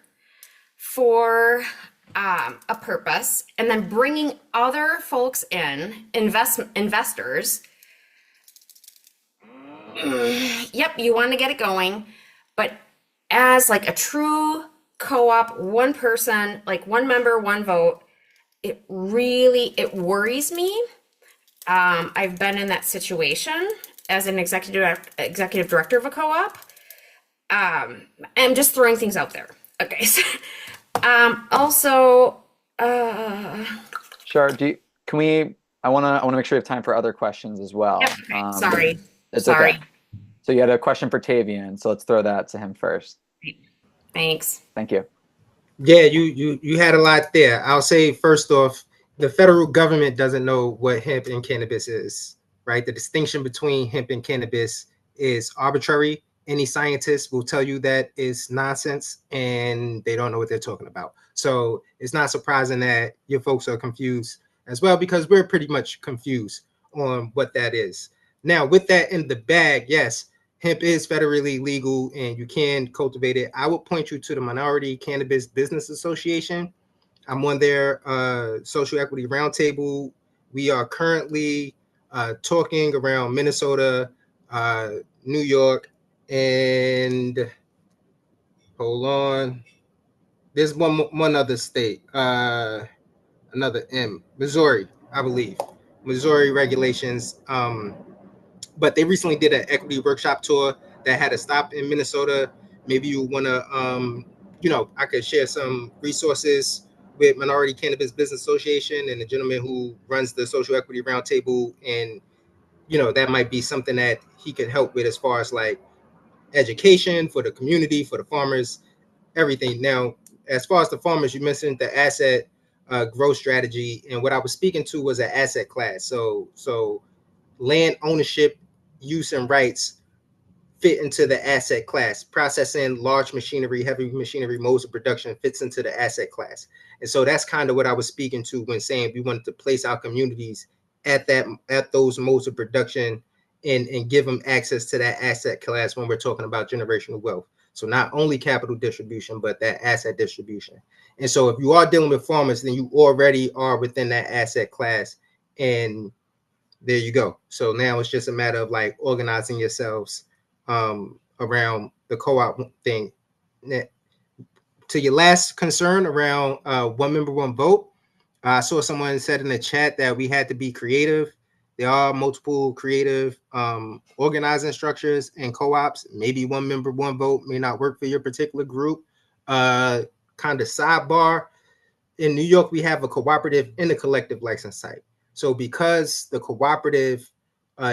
for a purpose, and then bringing other folks in, investors. Yep, you want to get it going, but as like a true co-op, one person, like one member, one vote, it worries me. I've been in that situation as an executive director of a co-op. I'm just throwing things out there. Okay. So, also, Sure. I wanna make sure we have time for other questions as well. Yep, okay. Sorry. It's Sorry. okay. So you had a question for Tavian, so let's throw that to him first. Thanks. Thank you. Yeah, you had a lot there. I'll say first off, the federal government doesn't know what hemp and cannabis is, right? The distinction between hemp and cannabis is arbitrary. Any scientist will tell you that is nonsense and they don't know what they're talking about. So it's not surprising that your folks are confused as well, because we're pretty much confused on what that is. Now, with that in the bag, yes, hemp is federally legal and you can cultivate it. I would point you to the Minority Cannabis Business Association. I'm on their social equity roundtable. We are currently talking around Minnesota, New York, and hold on. There's one other state, another M, Missouri, I believe. Missouri regulations. But they recently did an equity workshop tour that had a stop in Minnesota. Maybe you want to, I could share some resources with Minority Cannabis Business Association and the gentleman who runs the social equity roundtable. And, that might be something that he could help with as far as like education for the community, for the farmers, everything. Now, as far as the farmers, you mentioned the asset growth strategy. And what I was speaking to was an asset class. So land ownership, use, and rights fit into the asset class. Processing, large machinery, heavy machinery, modes of production fits into the asset class. And so that's kind of what I was speaking to when saying we wanted to place our communities at those modes of production and give them access to that asset class when we're talking about generational wealth. So not only capital distribution, but that asset distribution. And so if you are dealing with farmers, then you already are within that asset class. And there you go. So now it's just a matter of like organizing yourselves around the co-op thing. To your last concern around one member, one vote, I saw someone said in the chat that we had to be creative. There are multiple creative organizing structures and co-ops. Maybe one member, one vote may not work for your particular group. Kind of sidebar. In New York, we have a cooperative and a collective license type. So because the cooperative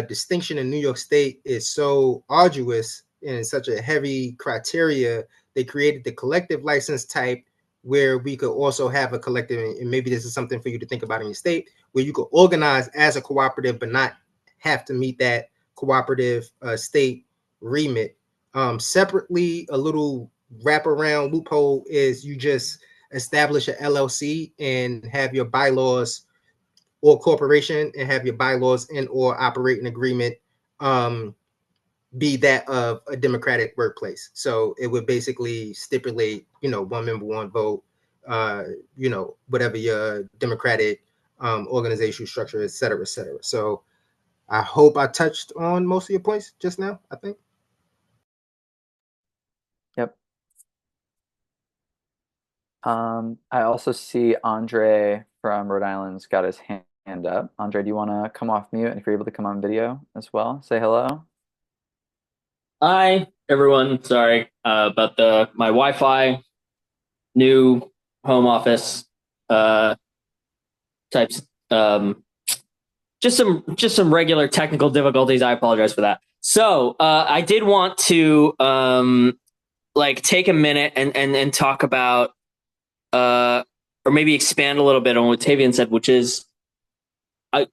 distinction in New York State is so arduous and such a heavy criteria, they created the collective license type where we could also have a collective, and maybe this is something for you to think about in your state, where you could organize as a cooperative but not have to meet that cooperative state remit. Separately, a little wraparound loophole is you just establish an LLC and have your bylaws, or corporation and have your bylaws and or operating agreement be that of a democratic workplace. So it would basically stipulate, one member, one vote, whatever your democratic organizational structure, et cetera, et cetera. So I hope I touched on most of your points just now, I think. Yep. I also see Andre from Rhode Island's got his hand up. Andre, do you want to come off mute? And if you're able to come on video as well, say hello. Hi, everyone. Sorry about my Wi-Fi, new home office types. Just some regular technical difficulties. I apologize for that. So I did want to take a minute and talk about or maybe expand a little bit on what Tavian said, which is I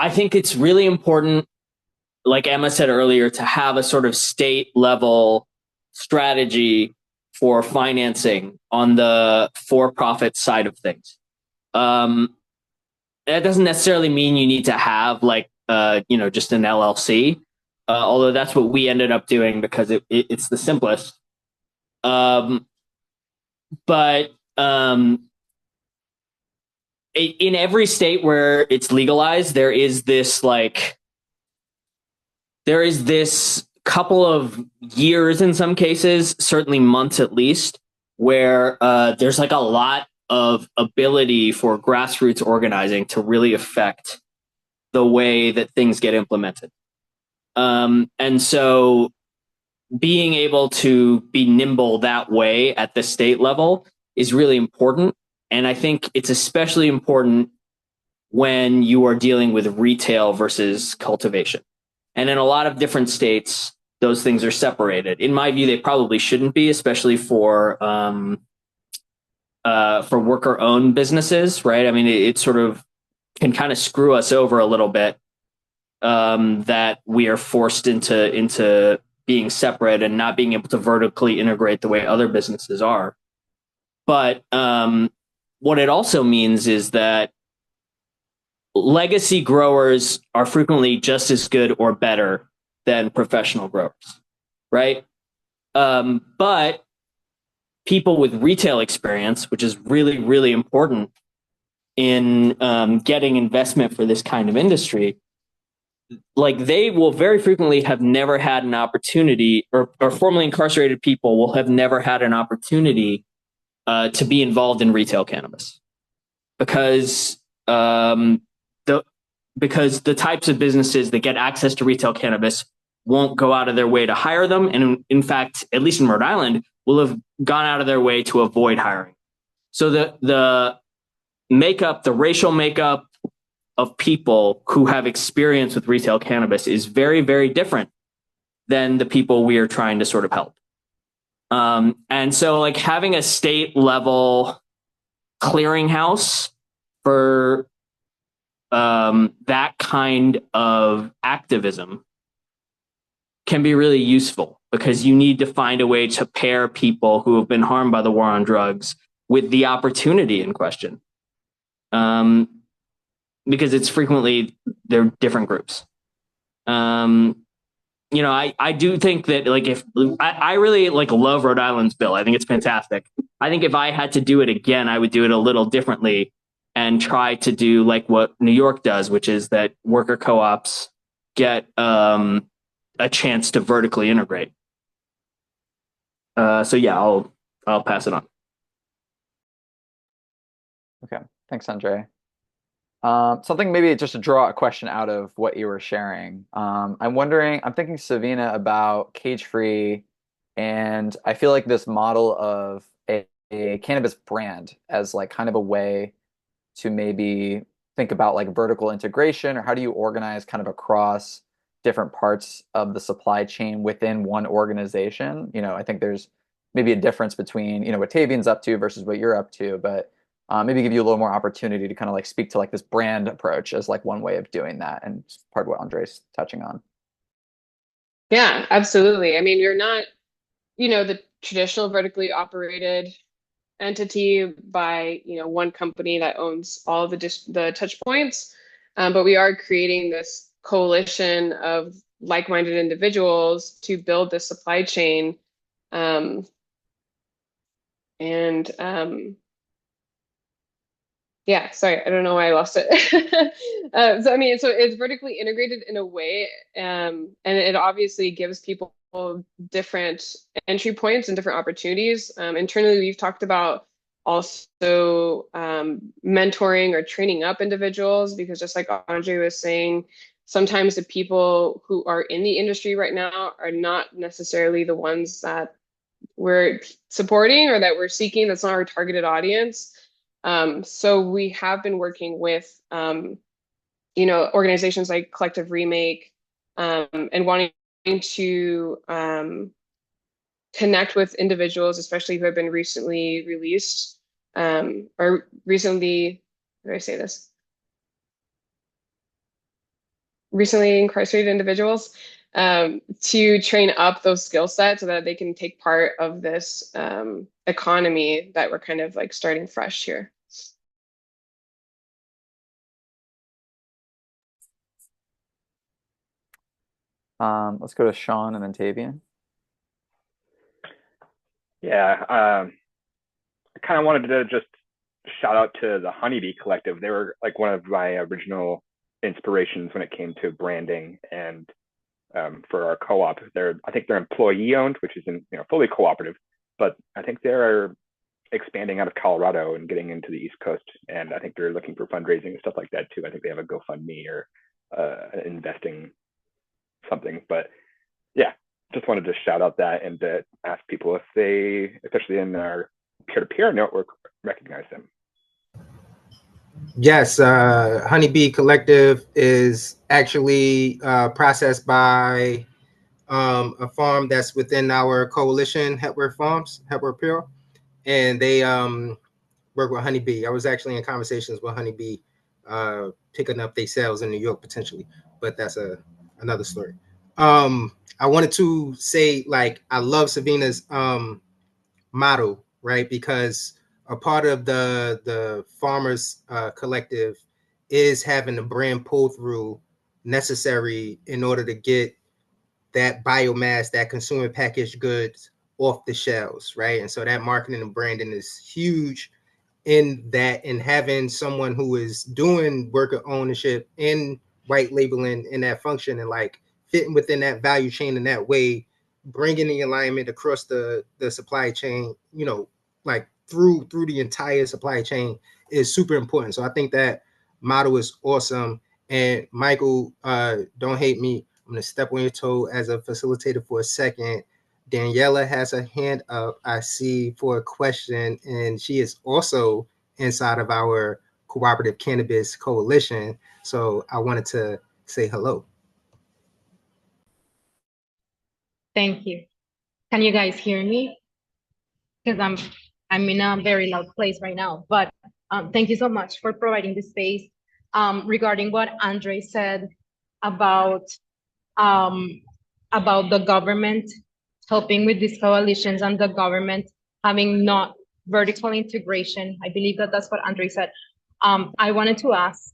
think it's really important, like Emma said earlier, to have a sort of state level strategy for financing on the for-profit side of things. That doesn't necessarily mean you need to have just an LLC. although that's what we ended up doing because it's the simplest. But in every state where it's legalized, there is this couple of years in some cases, certainly months at least, where there's like a lot of ability for grassroots organizing to really affect the way that things get implemented. And so being able to be nimble that way at the state level is really important. And I think it's especially important when you are dealing with retail versus cultivation. And in a lot of different states, those things are separated. In my view, they probably shouldn't be, especially for worker-owned businesses, right? I mean, it sort of can kind of screw us over a little bit, that we are forced into being separate and not being able to vertically integrate the way other businesses are. But what it also means is that legacy growers are frequently just as good or better than professional growers, right? But people with retail experience, which is really, really important in getting investment for this kind of industry, like they will very frequently have never had an opportunity, or formerly incarcerated people will have never had an opportunity to be involved in retail cannabis because the types of businesses that get access to retail cannabis won't go out of their way to hire them. And in fact, at least in Rhode Island, will have gone out of their way to avoid hiring. So the racial makeup of people who have experience with retail cannabis is very, very different than the people we are trying to sort of help. And so like having a state level clearinghouse for that kind of activism can be really useful because you need to find a way to pair people who have been harmed by the war on drugs with the opportunity in question. Because it's frequently they're different groups. I do think that like if I really like love Rhode Island's bill, I think it's fantastic. I think if I had to do it again, I would do it a little differently and try to do like what New York does, which is that worker co-ops get a chance to vertically integrate. So yeah, I'll pass it on. Okay, thanks, Andre. Something maybe just to draw a question out of what you were sharing. I'm thinking, Savina, about cage-free, and I feel like this model of a cannabis brand as like kind of a way to maybe think about like vertical integration, or how do you organize kind of across different parts of the supply chain within one organization? I think there's maybe a difference between, what Tavian's up to versus what you're up to, but maybe give you a little more opportunity to kind of like speak to like this brand approach as like one way of doing that, and part of what Andre's touching on. Yeah, absolutely. I mean, you're not, the traditional vertically operated entity by, one company that owns all of the touch points. But we are creating this coalition of like-minded individuals to build this supply chain. Yeah, sorry, I don't know why I lost it. So it's vertically integrated in a way, and it obviously gives people different entry points and different opportunities. Internally, we've talked about also mentoring or training up individuals, because just like Andre was saying, sometimes the people who are in the industry right now are not necessarily the ones that we're supporting or that we're seeking. That's not our targeted audience. So we have been working with, organizations like Collective Remake, and wanting to connect with individuals, especially who have been recently released, or recently, how do I say this? Recently incarcerated individuals, to train up those skill sets so that they can take part of this economy that we're kind of like starting fresh here. Let's go to Sean and then Tavian. Yeah, I kind of wanted to just shout out to the Honeybee Collective. They were like one of my original inspirations when it came to branding and for our co-op. I think they're employee owned, which isn't fully cooperative, but I think they're expanding out of Colorado and getting into the East Coast. And I think they're looking for fundraising and stuff like that too. I think they have a GoFundMe or investing something. But yeah, just wanted to shout out that and to ask people if they, especially in our peer-to-peer network, recognize them. Yes, Honeybee Collective is actually processed by a farm that's within our coalition, Hepworth Farms, Hepworth Pure, and they work with Honeybee. I was actually in conversations with Honeybee, picking up their sales in New York potentially, but that's another story. I wanted to say, like, I love Savina's motto, right? Because a part of the farmers collective is having the brand pull through necessary in order to get that biomass, that consumer packaged goods off the shelves, right? And so that marketing and branding is huge in that, and having someone who is doing worker ownership and white labeling in that function and like fitting within that value chain in that way, bringing the alignment across the supply chain, like through the entire supply chain is super important. So I think that model is awesome. And Michael, don't hate me, I'm gonna step on your toe as a facilitator for a second. Daniela has a hand up, I see, for a question, and she is also inside of our Cooperative Cannabis Coalition. So I wanted to say hello. Thank you. Can you guys hear me? Because I'm in a very loud place right now. But thank you so much for providing the space. Regarding what Andre said about the government helping with these coalitions and the government having not vertical integration, I believe that's what Andre said. I wanted to ask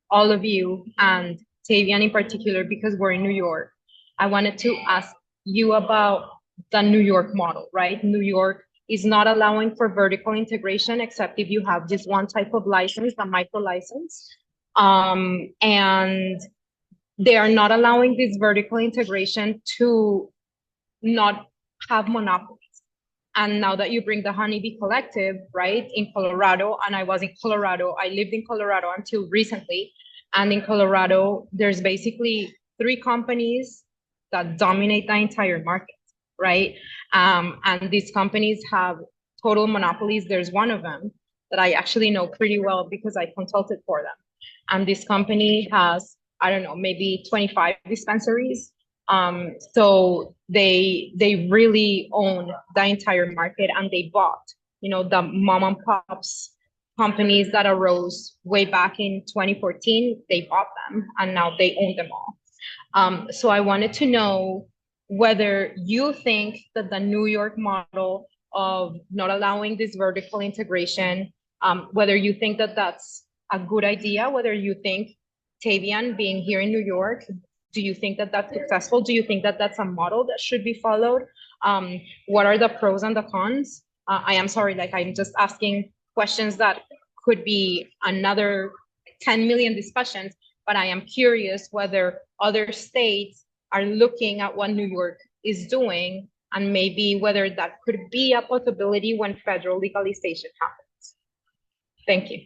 all of you, and Tavian in particular, because we're in New York, I wanted to ask you about the New York model, right? New York is not allowing for vertical integration except if you have this one type of license, the micro license. And they are not allowing this vertical integration to not have monopolies. And now that you bring the Honeybee Collective, right, in Colorado, and I was in Colorado, I lived in Colorado until recently. And in Colorado, there's basically 3 companies that dominate the entire market, right? And these companies have total monopolies. There's one of them that I actually know pretty well because I consulted for them. And this company has, I don't know, maybe 25 dispensaries. So they really own the entire market, and they bought, the mom and pops companies that arose way back in 2014. They bought them, and now they own them all. So I wanted to know whether you think that the New York model of not allowing this vertical integration, whether you think that that's a good idea, whether you think, Tavian, being here in New York, do you think that that's successful? Do you think that that's a model that should be followed? What are the pros and the cons? I am sorry, like, I'm just asking questions that could be another 10 million discussions, but I am curious whether other states are looking at what New York is doing, and maybe whether that could be a possibility when federal legalization happens. Thank you.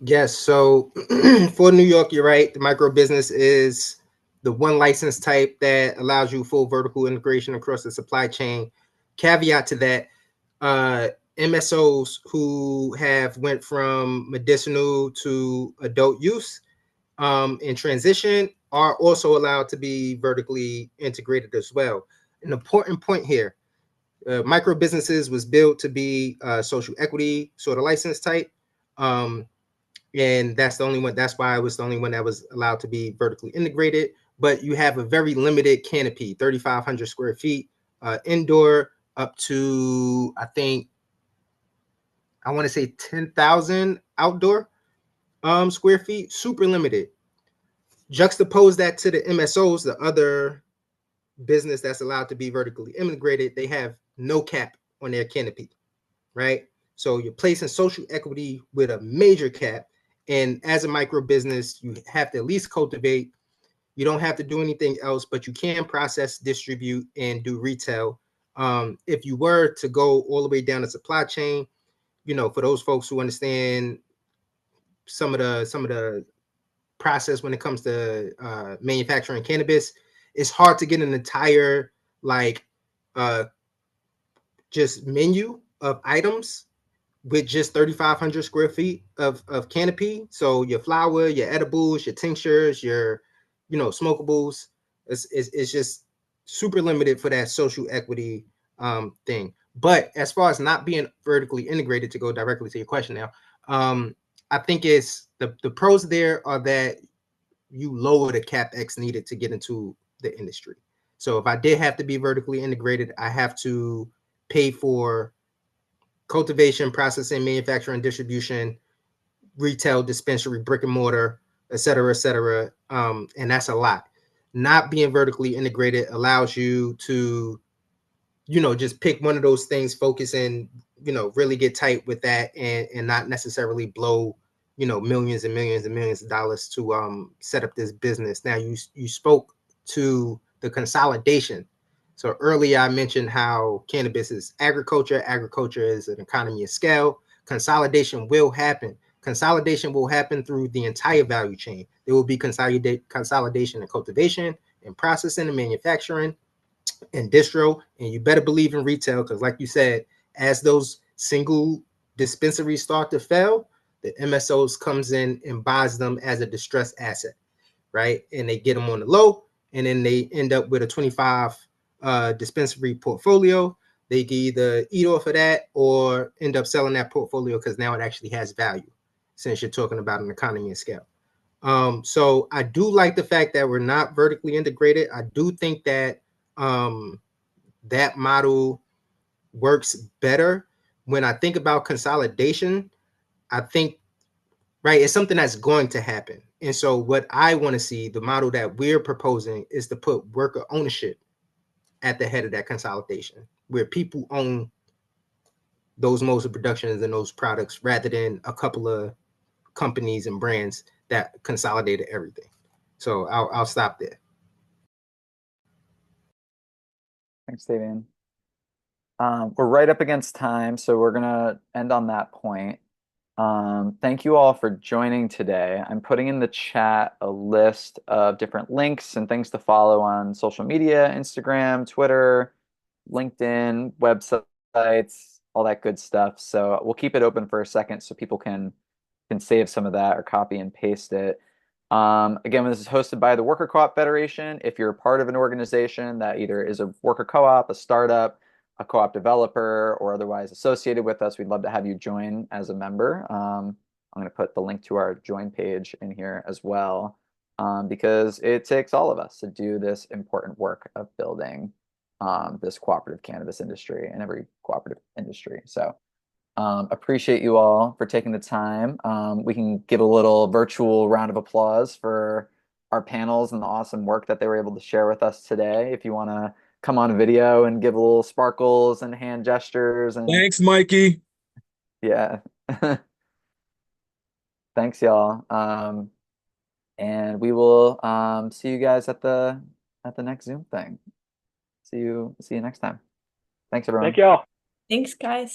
Yes, so for New York, you're right. The micro business is the one license type that allows you full vertical integration across the supply chain. Caveat to that, MSOs who have went from medicinal to adult use in transition are also allowed to be vertically integrated as well. An important point here, micro businesses was built to be social equity sort of license type. And that's the only one. That's why it was the only one that was allowed to be vertically integrated. But you have a very limited canopy, 3,500 square feet, indoor, up to, I want to say 10,000 outdoor square feet, super limited. juxtapose that to the MSOs, the other business that's allowed to be vertically integrated, they have no cap on their canopy, right? So you're placing social equity with a major cap. And as a micro business, you have to at least cultivate. You don't have to do anything else, but you can process, distribute, and do retail. If you were to go all the way down the supply chain, for those folks who understand some of the process when it comes to manufacturing cannabis, it's hard to get an entire just menu of items with just 3,500 square feet of canopy. So your flower, your edibles, your tinctures, your smokables, it's just super limited for that social equity thing. But as far as not being vertically integrated, to go directly to your question now, I think it's the pros there are that you lower the capex needed to get into the industry. So if I did have to be vertically integrated, I have to pay for cultivation, processing, manufacturing, distribution, retail, dispensary, brick and mortar, et cetera, et cetera. And that's a lot. Not being vertically integrated allows you to, just pick one of those things, focus and, really get tight with that and not necessarily blow, millions and millions and millions of dollars to set up this business. Now you spoke to the consolidation. So earlier I mentioned how cannabis is agriculture. Agriculture is an economy of scale. Consolidation will happen. Consolidation will happen through the entire value chain. There will be consolidation in cultivation, and processing, and manufacturing, and distro. And you better believe in retail, because like you said, as those single dispensaries start to fail, the MSOs comes in and buys them as a distressed asset, right? And they get them on the low, and then they end up with a 25 dispensary portfolio. They can either eat off of that or end up selling that portfolio because now it actually has value, since you're talking about an economy of scale. So I do like the fact that we're not vertically integrated. I do think that that model works better. When I think about consolidation, I think, right, it's something that's going to happen. And so what I want to see, the model that we're proposing, is to put worker ownership at the head of that consolidation, where people own those modes of productions and those products rather than a couple of companies and brands that consolidated everything. So I'll stop there. Thanks, Davian. We're right up against time, so we're gonna end on that point. Thank you all for joining today. I'm putting in the chat a list of different links and things to follow on social media, Instagram, Twitter, LinkedIn, websites, all that good stuff. So we'll keep it open for a second so people can save some of that or copy and paste it. Again, this is hosted by the Worker Co-op Federation. If you're a part of an organization that either is a worker co-op, a startup, a co-op developer, or otherwise associated with us, we'd love to have you join as a member. I'm going to put the link to our join page in here as well, because it takes all of us to do this important work of building this cooperative cannabis industry and every cooperative industry. So appreciate you all for taking the time. We can give a little virtual round of applause for our panels and the awesome work that they were able to share with us today. If you want to come on video and give a little sparkles and hand gestures. And Thanks, Mikey. yeah. Thanks, y'all. And we will see you guys at the next Zoom thing. See you next time. Thanks, everyone. Thank y'all. Thanks, guys.